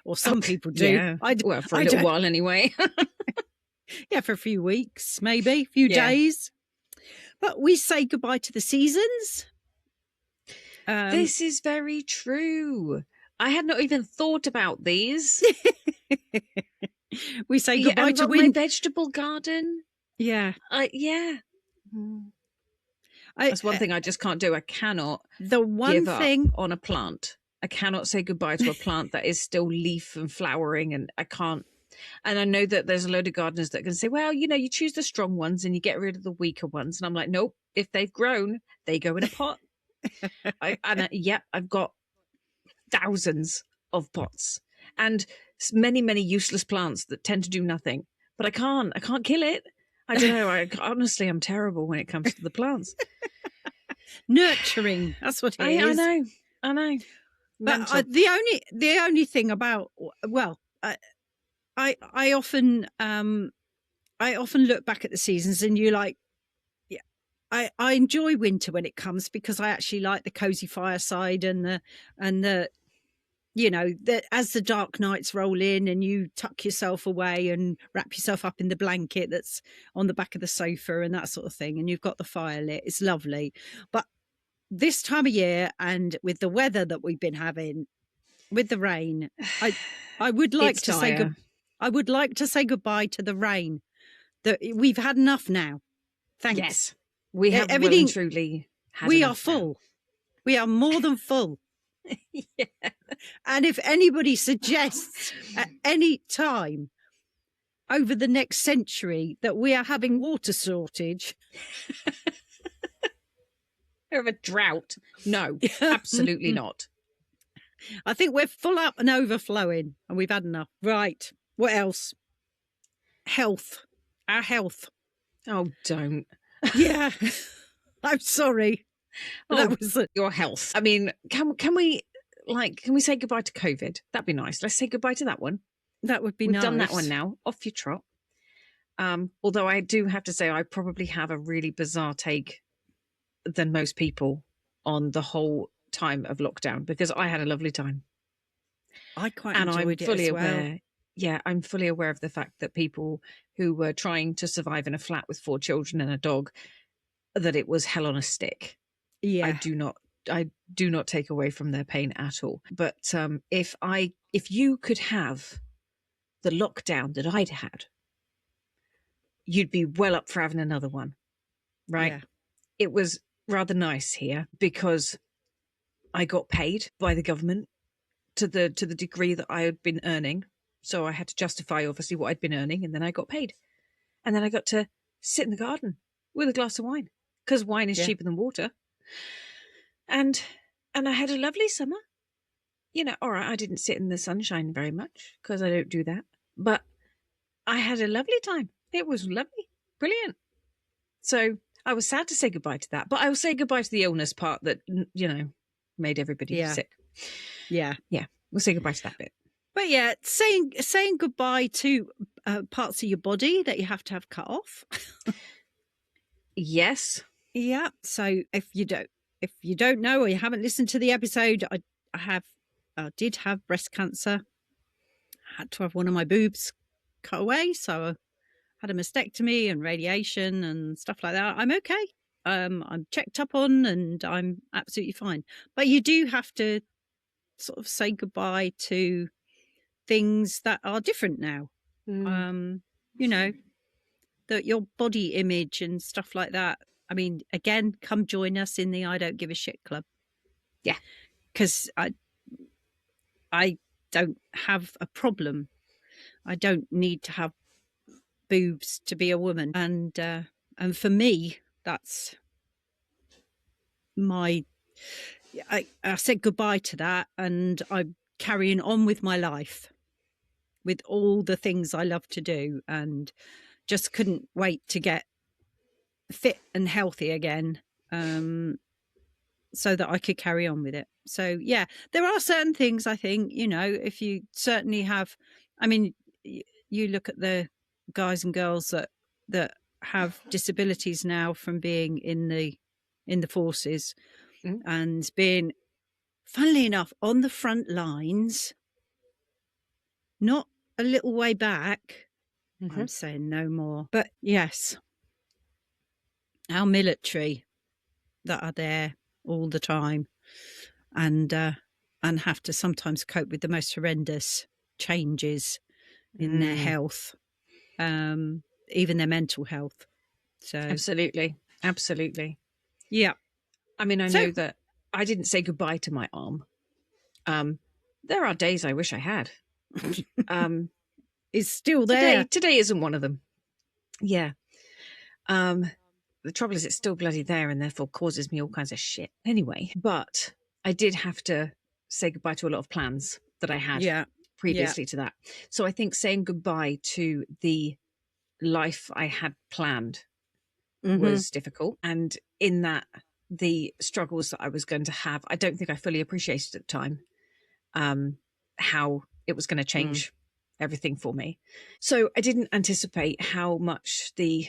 Or some people do. Yeah. For a little while anyway. Yeah, for a few weeks, maybe, a few days. But we say goodbye to the seasons. This is very true. I had not even thought about these. We say goodbye to my vegetable garden. Yeah. Yeah. That's one thing I just can't do. I cannot give up on a plant. I cannot say goodbye to a plant that is still leaf and flowering, and I can't. And I know that there's a load of gardeners that can say, well, you choose the strong ones and you get rid of the weaker ones. And I'm like, nope, if they've grown, they go in a pot. I've got thousands of pots and many, many useless plants that tend to do nothing, but I can't kill it. I don't know. Honestly, I'm terrible when it comes to the plants. Nurturing. That's what it is. I know. But the only thing about, I often look back at the seasons and you're like, yeah, I enjoy winter when it comes because I actually like the cozy fireside and the as the dark nights roll in and you tuck yourself away and wrap yourself up in the blanket that's on the back of the sofa and that sort of thing, and you've got the fire lit. It's lovely. But this time of year and with the weather that we've been having, with the rain, I would like to say I would like to say goodbye to the rain. That we've had enough now. Thanks. Yes, we have everything. Well and truly had we enough are full. Now. We are more than full. Yeah. And if anybody suggests at any time over the next century that we are having water shortage, of a drought, no, absolutely not. I think we're full up and overflowing, and we've had enough. Right. What else? Health. Our health. Oh, don't. Yeah. I'm sorry. That was your health. I mean, can we say goodbye to COVID? That'd be nice. Let's say goodbye to that one. That would be nice. We've done that one now. Off you trot. Although I do have to say I probably have a really bizarre take than most people on the whole time of lockdown because I had a lovely time. I quite And I'm enjoyed it fully as well. aware. Yeah, I'm fully aware of the fact that people who were trying to survive in a flat with 4 children and a dog, that it was hell on a stick. Yeah. I do not take away from their pain at all. But if you could have the lockdown that I'd had, you'd be well up for having another one, right? Yeah. It was rather nice here because I got paid by the government to the degree that I had been earning. So I had to justify obviously what I'd been earning, and then I got paid. And then I got to sit in the garden with a glass of wine because wine is cheaper than water. And I had a lovely summer. You know, all right, I didn't sit in the sunshine very much because I don't do that. But I had a lovely time. It was lovely. Brilliant. So I was sad to say goodbye to that. But I will say goodbye to the illness part that, you know, made everybody sick. Yeah. Yeah. We'll say goodbye to that bit. But yeah, saying goodbye to parts of your body that you have to have cut off. Yes. Yeah. So if you don't know or you haven't listened to the episode, I did have breast cancer. I had to have one of my boobs cut away, so I had a mastectomy and radiation and stuff like that. I'm okay. I'm checked up on and I'm absolutely fine. But you do have to sort of say goodbye to things that are different now. You know, that your body image and stuff like that. I mean, again, come join us in the I Don't Give a Shit Club. Yeah. Because I don't have a problem. I don't need to have boobs to be a woman. And for me, that's my... I said goodbye to that, and I'm carrying on with my life with all the things I love to do, and just couldn't wait to get fit and healthy again, so that I could carry on with it. So yeah, there are certain things, I think, you know, if you certainly have, I mean, you look at the guys and girls that have disabilities now from being in the forces and being, funnily enough, on the front lines, not a little way back. I'm saying no more. But yes, our military that are there all the time and have to sometimes cope with the most horrendous changes in their health, even their mental health. So Absolutely. yeah. I mean, I know that I didn't say goodbye to my arm. There are days I wish I had. It's still there. Today isn't one of them. Yeah. The trouble is it's still bloody there and therefore causes me all kinds of shit. Anyway, but I did have to say goodbye to a lot of plans that I had previously to that. So I think saying goodbye to the life I had planned was difficult. And in that, the struggles that I was going to have, I don't think I fully appreciated at the time how it was going to change everything for me. So I didn't anticipate how much the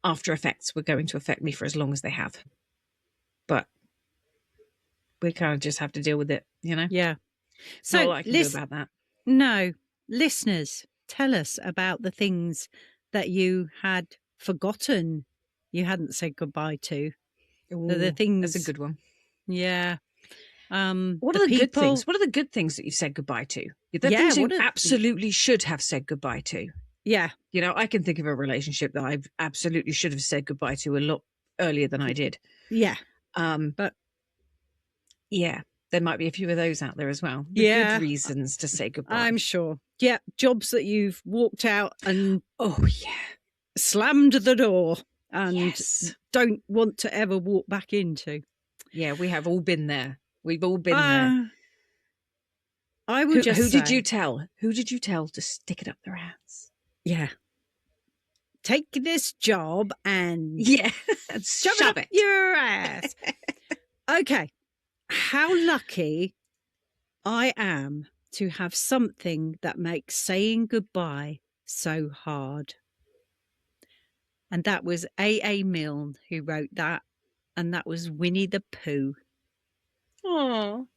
after effects were going to affect me for as long as they have. But we kind of just have to deal with it, you know? Yeah. So not a lot I can do about that. No. Listeners, tell us about the things that you had forgotten you hadn't said goodbye to. Ooh, the things. That's a good one. Yeah. What are the good things? What are the good things that you've said goodbye to? The things you absolutely should have said goodbye to. Yeah. You know, I can think of a relationship that I absolutely should have said goodbye to a lot earlier than I did. Yeah. But yeah, there might be a few of those out there as well. Good reasons to say goodbye. I'm sure. Yeah. Jobs that you've walked out and slammed the door and don't want to ever walk back into. Yeah, we have all been there. We've all been there. I would just Who did you tell? Who did you tell to stick it up their ass? Yeah. Take this job and shove it up your ass. Okay. How lucky I am to have something that makes saying goodbye so hard. And that was A.A. Milne who wrote that. and that was Winnie the Pooh. Oh,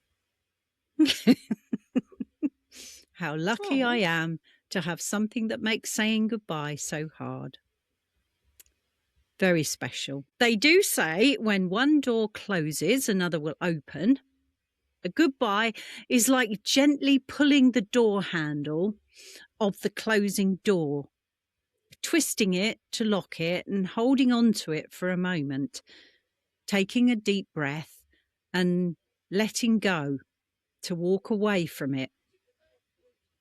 How lucky I am to have something that makes saying goodbye so hard. Very special. They do say when one door closes, another will open. A goodbye is like gently pulling the door handle of the closing door, twisting it to lock it and holding on to it for a moment, taking a deep breath and letting go to walk away from it.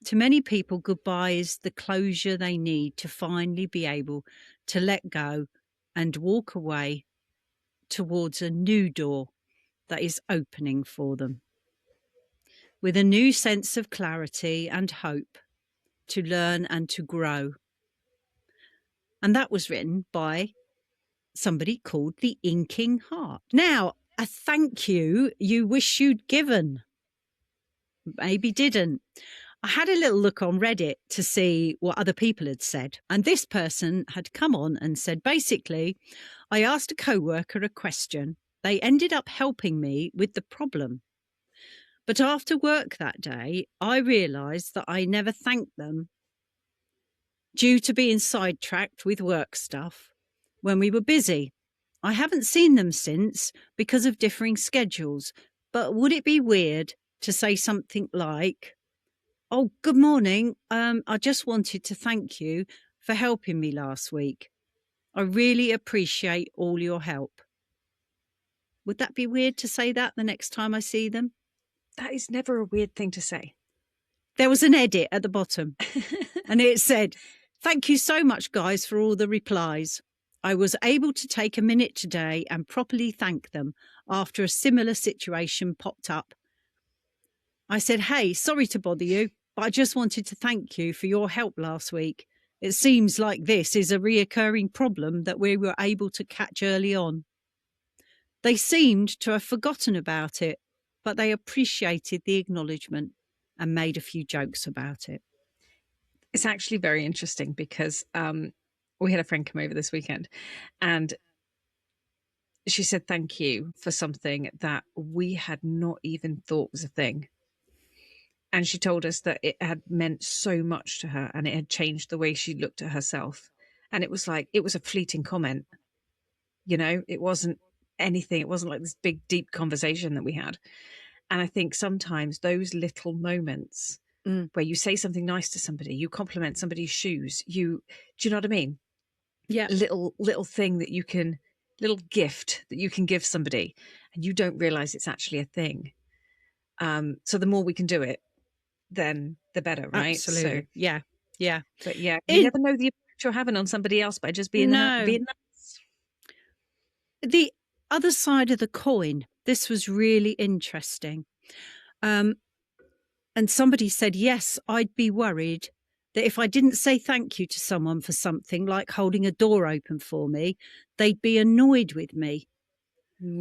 To many people, goodbye is the closure they need to finally be able to let go and walk away towards a new door that is opening for them, with a new sense of clarity and hope to learn and to grow. And that was written by somebody called the Inking Heart. Now, a thank you wish you'd given. Maybe didn't. I had a little look on Reddit to see what other people had said. And this person had come on and said, basically, I asked a co-worker a question. They ended up helping me with the problem. But after work that day, I realised that I never thanked them due to being sidetracked with work stuff when we were busy. I haven't seen them since because of differing schedules, but would it be weird to say something like, oh, good morning. I just wanted to thank you for helping me last week. I really appreciate all your help. Would that be weird to say that the next time I see them? that is never a weird thing to say. There was an edit at the bottom and it said, thank you so much, guys, for all the replies. I was able to take a minute today and properly thank them after a similar situation popped up. I said, hey, sorry to bother you, but I just wanted to thank you for your help last week. It seems like this is a reoccurring problem that we were able to catch early on. They seemed to have forgotten about it, but they appreciated the acknowledgement and made a few jokes about it. It's actually very interesting because we had a friend come over this weekend and she said thank you for something that we had not even thought was a thing. And she told us that it had meant so much to her and it had changed the way she looked at herself. And it was like, it was a fleeting comment. You know, it wasn't anything. It wasn't like this big, deep conversation that we had. And I think sometimes those little moments where you say something nice to somebody, you compliment somebody's shoes, do you know what I mean? Yeah. Little thing that you can, little gift that you can give somebody and you don't realize it's actually a thing. So the more we can do it, then the better, right? Absolutely. So, yeah. But yeah, you never know the impact you're having on somebody else by just being nice. The other side of the coin, this was really interesting. And somebody said, yes, I'd be worried that if I didn't say thank you to someone for something like holding a door open for me, they'd be annoyed with me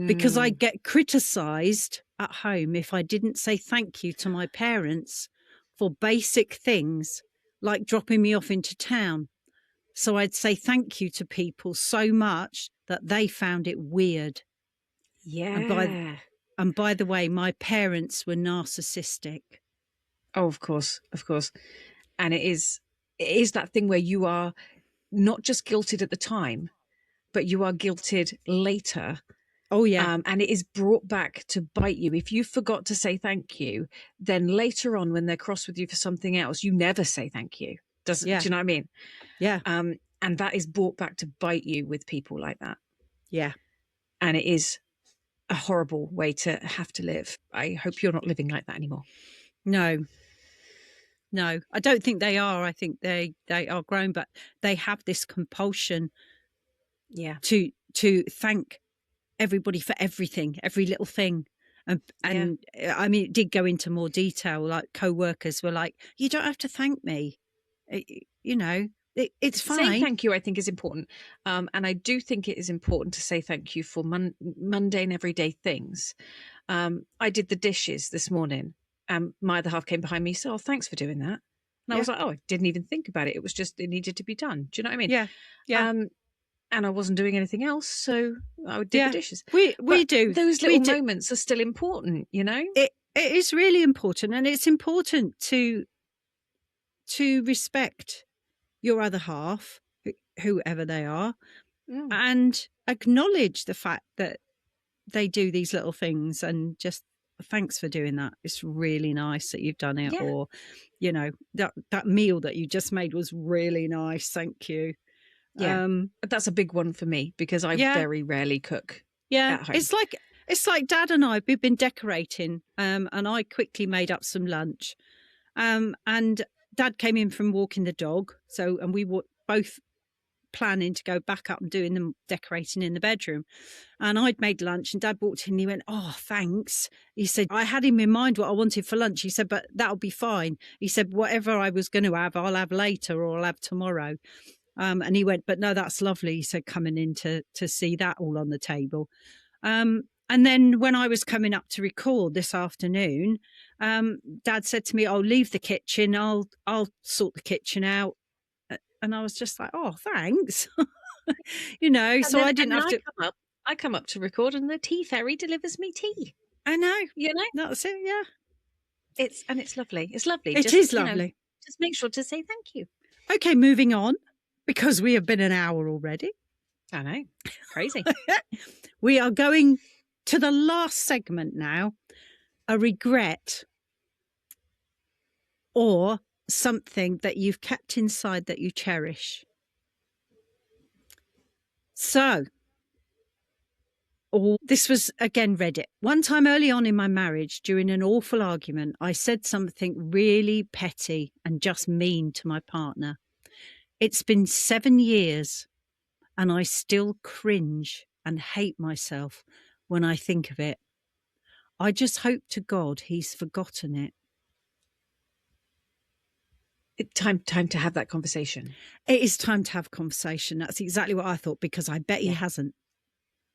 because I'd get criticised at home if I didn't say thank you to my parents for basic things like dropping me off into town. So I'd say thank you to people so much that they found it weird. Yeah. And by the way, my parents were narcissistic. Oh, of course. And it is that thing where you are not just guilted at the time, but you are guilted later. Oh, yeah. And it is brought back to bite you. If you forgot to say thank you, then later on when they're cross with you for something else, you never say thank you. Do you know what I mean? Yeah. And that is brought back to bite you with people like that. Yeah. And it is a horrible way to have to live. I hope you're not living like that anymore. No, I don't think they are. I think they are grown, but they have this compulsion to thank everybody for everything, every little thing. And I mean, it did go into more detail, like co-workers were like, you don't have to thank me. You know, it's fine. Saying thank you, I think, is important. And I do think it is important to say thank you for mundane, everyday things. I did the dishes this morning. My other half came behind me, so thanks for doing that. And I was like, I didn't even think about it. It was just, it needed to be done. Do you know what I mean? Yeah. and I wasn't doing anything else, so I would did the dishes. We But do. those little moments are still important, you know? It is really important, and it's important to respect your other half, whoever they are, and acknowledge the fact that they do these little things, and just thanks for doing that. It's really nice that you've done it. Yeah. Or, you know, that meal that you just made was really nice. Thank you. Yeah. That's a big one for me because I very rarely cook. At home. It's like Dad and I, we've been decorating, and I quickly made up some lunch. And Dad came in from walking the dog. And we were both planning to go back up and doing the decorating in the bedroom. And I'd made lunch, and Dad walked in and he went, "Oh, thanks." He said, "I had him in mind what I wanted for lunch." He said, "But that'll be fine." He said, "Whatever I was going to have, I'll have later, or I'll have tomorrow." And he went, "But no, that's lovely." He said, coming in to see that all on the table. And then when I was coming up to record this afternoon, Dad said to me, "Oh, leave the kitchen. I'll sort the kitchen out." And I was just like, "Oh, thanks." You know, and so then, I didn't have to. I come up to record, and the tea fairy delivers me tea. I know. You know, that's it. Yeah, it's lovely. It's lovely. It is lovely. You know, just make sure to say thank you. Okay, moving on, because we have been an hour already. I know, crazy. We are going to the last segment now. A regret, or something that you've kept inside that you cherish. So, this was, again, Reddit. One time early on in my marriage, during an awful argument, I said something really petty and just mean to my partner. It's been 7 years, and I still cringe and hate myself when I think of it. I just hope to God he's forgotten it. Time to have that conversation. It is time to have a conversation. That's exactly what I thought, because I bet he hasn't.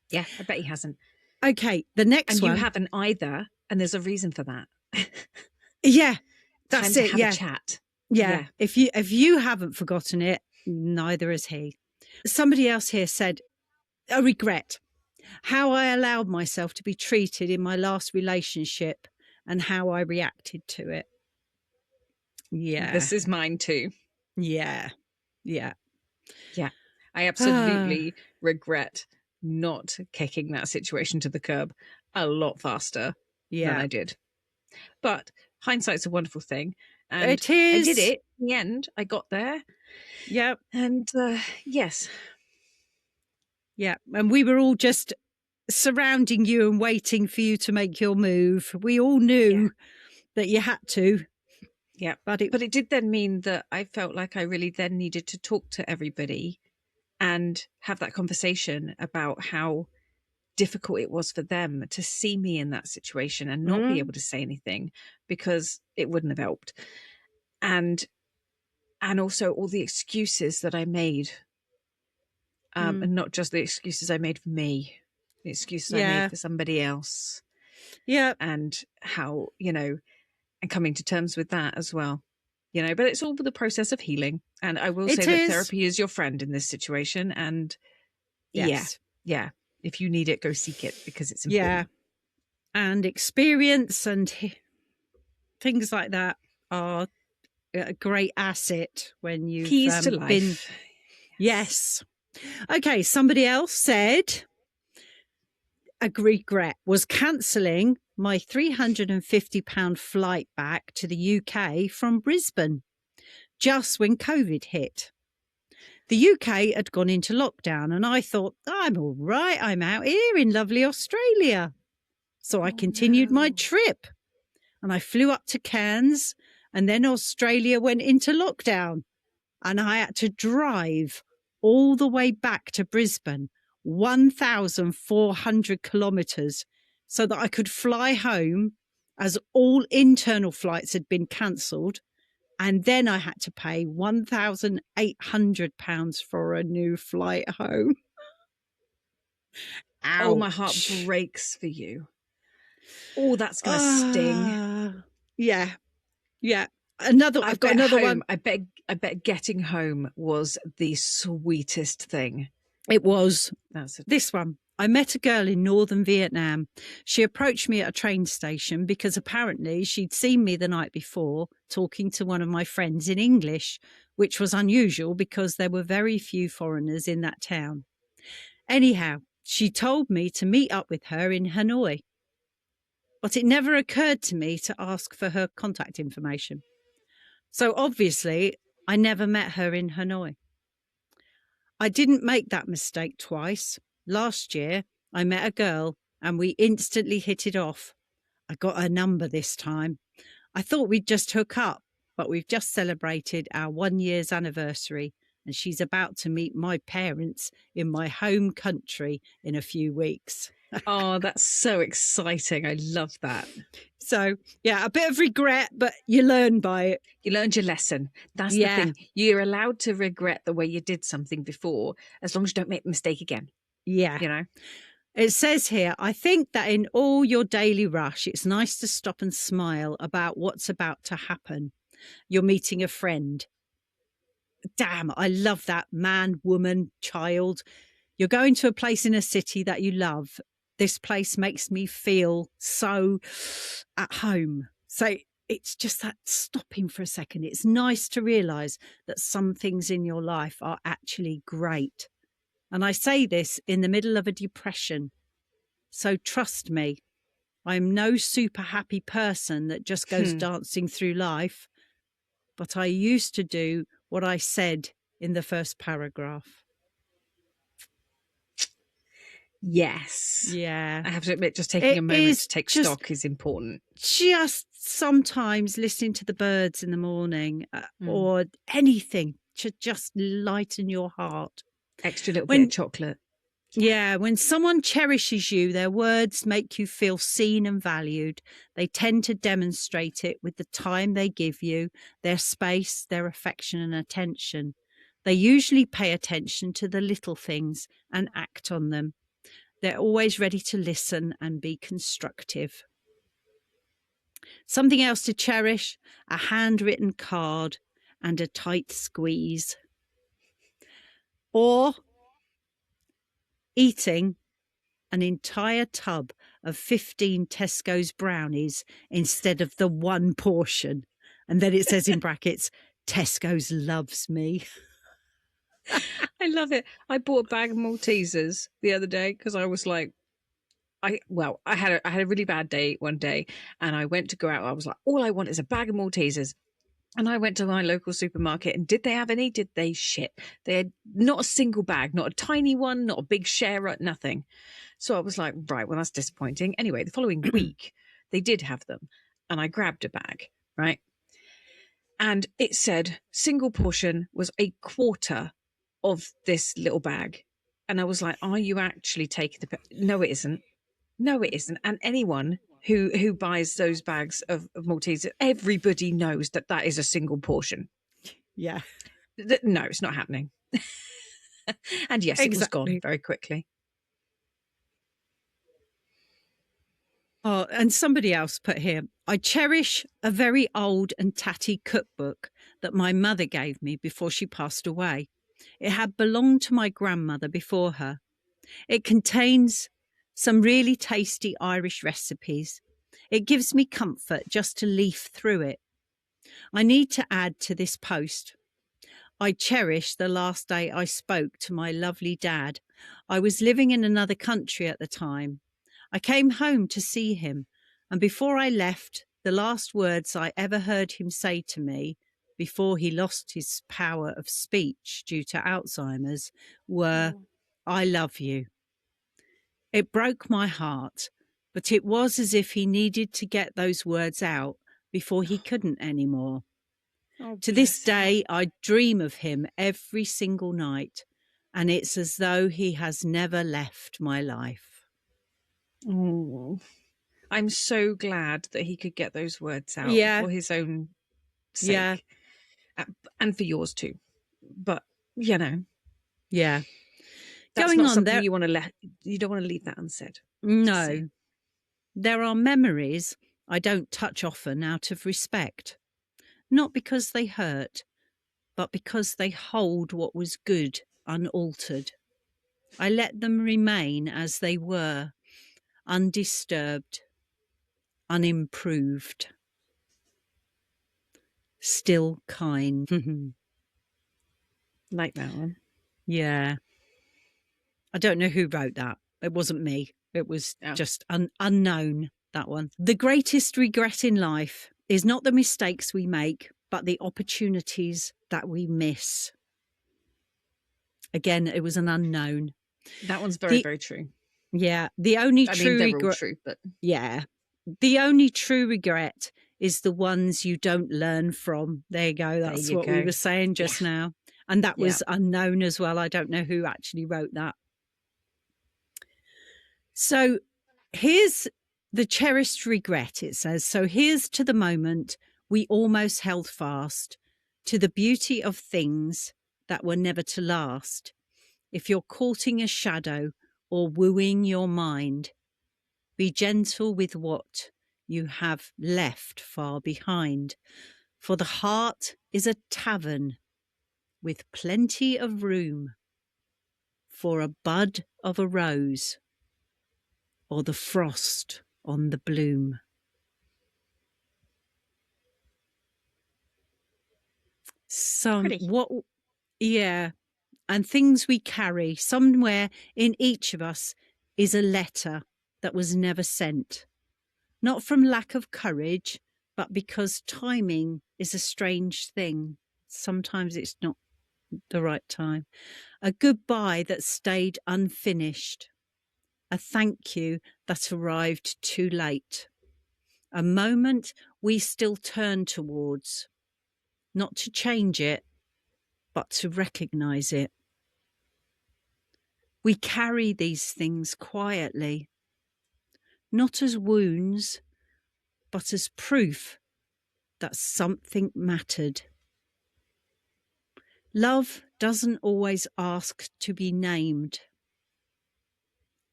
Yeah, I bet he hasn't. Okay, the next one. And you haven't either, and there's a reason for that. Yeah, that's time it. To have a chat. Yeah. If you haven't forgotten it, neither has he. Somebody else here said, a regret. How I allowed myself to be treated in my last relationship and how I reacted to it. Yeah. This is mine too. Yeah. Yeah. Yeah. I absolutely regret not kicking that situation to the curb a lot faster than I did. But hindsight's a wonderful thing. And it is. I did it. In the end, I got there. Yep. And yes. Yeah. And we were all just surrounding you and waiting for you to make your move. We all knew that you had to. Yeah. But it did then mean that I felt like I really then needed to talk to everybody and have that conversation about how difficult it was for them to see me in that situation and not be able to say anything because it wouldn't have helped. And also all the excuses that I made. And not just the excuses I made for me, the excuses I made for somebody else. Yeah. And how, you know, and coming to terms with that as well. You know, but it's all the process of healing. And I will say that therapy is your friend in this situation. And yeah, if you need it, go seek it because it's important. Yeah. And experience and things like that are a great asset when you've keys to life. Been. Yes. Okay. Somebody else said a regret was cancelling my £350 flight back to the UK from Brisbane just when COVID hit. The UK had gone into lockdown and I thought, I'm all right, I'm out here in lovely Australia. So I continued my trip and I flew up to Cairns, and then Australia went into lockdown and I had to drive all the way back to Brisbane, 1,400 kilometres, so that I could fly home as all internal flights had been cancelled. And then I had to pay £1,800 for a new flight home. Ouch. Oh, my heart breaks for you. Oh, that's going to sting. Yeah. Yeah. I've got another one. I bet getting home was the sweetest thing. It was That's it. this one. I met a girl in northern Vietnam. She approached me at a train station because apparently she'd seen me the night before talking to one of my friends in English, which was unusual because there were very few foreigners in that town. Anyhow, she told me to meet up with her in Hanoi. But it never occurred to me to ask for her contact information. So obviously, I never met her in Hanoi. I didn't make that mistake twice. Last year, I met a girl and we instantly hit it off. I got her number this time. I thought we'd just hook up, but we've just celebrated our 1 year's anniversary and she's about to meet my parents in my home country in a few weeks. Oh, that's so exciting. I love that. So, yeah, a bit of regret, but you learn by it. You learned your lesson. That's the Yeah. thing. You're allowed to regret the way you did something before, as long as you don't make the mistake again. Yeah. You know? It says here, I think that in all your daily rush, it's nice to stop and smile about what's about to happen. You're meeting a friend. Damn, I love that. Man, woman, child. You're going to a place in a city that you love. This place makes me feel so at home. So it's just that stopping for a second. It's nice to realise that some things in your life are actually great. And I say this in the middle of a depression. So trust me, I'm no super happy person that just goes dancing through life. But I used to do what I said in the first paragraph. Yes. Yeah. I have to admit, just taking a moment to take stock is important. Just sometimes listening to the birds in the morning or anything to just lighten your heart. Extra little bit of chocolate. Yeah, when someone cherishes you, their words make you feel seen and valued. They tend to demonstrate it with the time they give you, their space, their affection and attention. They usually pay attention to the little things and act on them. They're always ready to listen and be constructive. Something else to cherish, a handwritten card and a tight squeeze. Or eating an entire tub of 15 Tesco's brownies instead of the one portion. And then it says in brackets, Tesco's loves me. I love it. I bought a bag of Maltesers the other day because I was like, I had a really bad day one day and I went to go out. I was like, all I want is a bag of Maltesers. And I went to my local supermarket and did they have any? Did they? Shit. They had not a single bag, not a tiny one, not a big share, nothing. So I was like, right, well, that's disappointing. Anyway, the following week, they did have them. And I grabbed a bag, right? And it said single portion was a quarter of this little bag. And I was like, are you actually taking the... No, it isn't. No, it isn't. And anyone who buys those bags of Maltesers, everybody knows that that is a single portion. Yeah. No, it's not happening. And yes, it was gone very quickly. Oh, and somebody else put here, I cherish a very old and tatty cookbook that my mother gave me before she passed away. It had belonged to my grandmother before her. It contains some really tasty Irish recipes. It gives me comfort just to leaf through it. I need to add to this post. I cherish the last day I spoke to my lovely dad. I was living in another country at the time. I came home to see him, and before I left, the last words I ever heard him say to me before he lost his power of speech due to Alzheimer's were, I love you. It broke my heart, but it was as if he needed to get those words out before he couldn't anymore. To this day, I dream of him every single night, and it's as though he has never left my life. Oh, I'm so glad that he could get those words out for his own sake. Yeah. And for yours too. But, you know. Yeah. That's not something you don't want to leave that unsaid. No. There are memories I don't touch often out of respect. Not because they hurt, but because they hold what was good unaltered. I let them remain as they were, undisturbed, unimproved, still kind. Like that one. Yeah. I don't know who wrote that. It wasn't me. It was Oh. just unknown, that one. The greatest regret in life is not the mistakes we make, but the opportunities that we miss. Again, it was an unknown. That one's very, very true. Yeah. The only I true mean, they're all regret. true, but Yeah. The only true regret is the ones you don't learn from. There you go. That's you what go. we were saying just now. And that was Yeah. unknown as well. I don't know who actually wrote that. So here's the cherished regret, it says. So here's to the moment we almost held fast, to the beauty of things that were never to last. If you're courting a shadow or wooing your mind, be gentle with what you have left far behind. For the heart is a tavern with plenty of room for a bud of a rose or the frost on the bloom. Pretty. Yeah. And things we carry somewhere in each of us is a letter that was never sent. Not from lack of courage, but because timing is a strange thing. Sometimes it's not the right time. A goodbye that stayed unfinished. A thank you that arrived too late. A moment we still turn towards, not to change it, but to recognize it. We carry these things quietly, not as wounds, but as proof that something mattered. Love doesn't always ask to be named.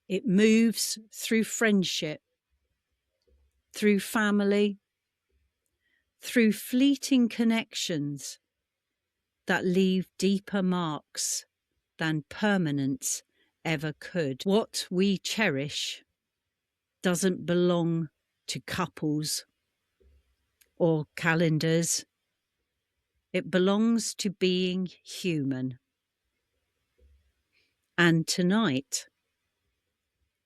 It moves through friendship, through family, through fleeting connections that leave deeper marks than permanence ever could. What we cherish doesn't belong to couples or calendars. It belongs to being human. And tonight,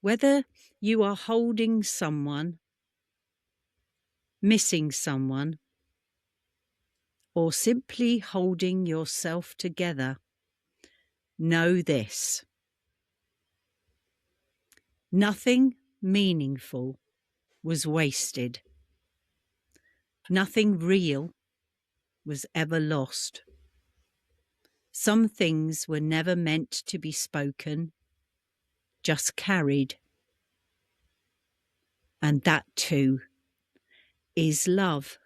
whether you are holding someone, missing someone, or simply holding yourself together, know this: nothing meaningful was wasted. Nothing real was ever lost. Some things were never meant to be spoken, just carried. And that too is love.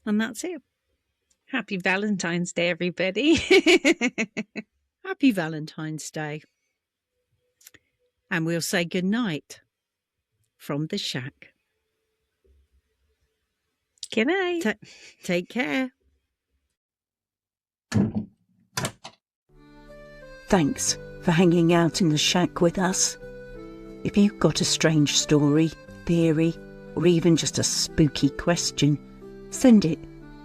And that's it. Happy Valentine's Day, everybody. Happy Valentine's Day. And we'll say goodnight from the shack. Good night. Take care. Thanks for hanging out in the shack with us. If you've got a strange story, theory, or even just a spooky question, send it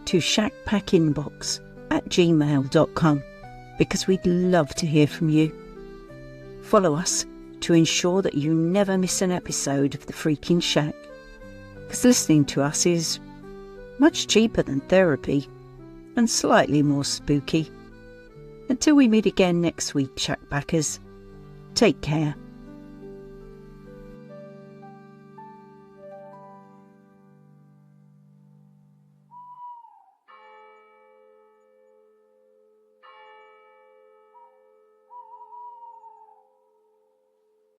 to shackpackinbox@gmail.com because we'd love to hear from you. Follow us to ensure that you never miss an episode of The Freaking Shack, because listening to us is much cheaper than therapy and slightly more spooky. Until we meet again next week, Shackpackers, take care.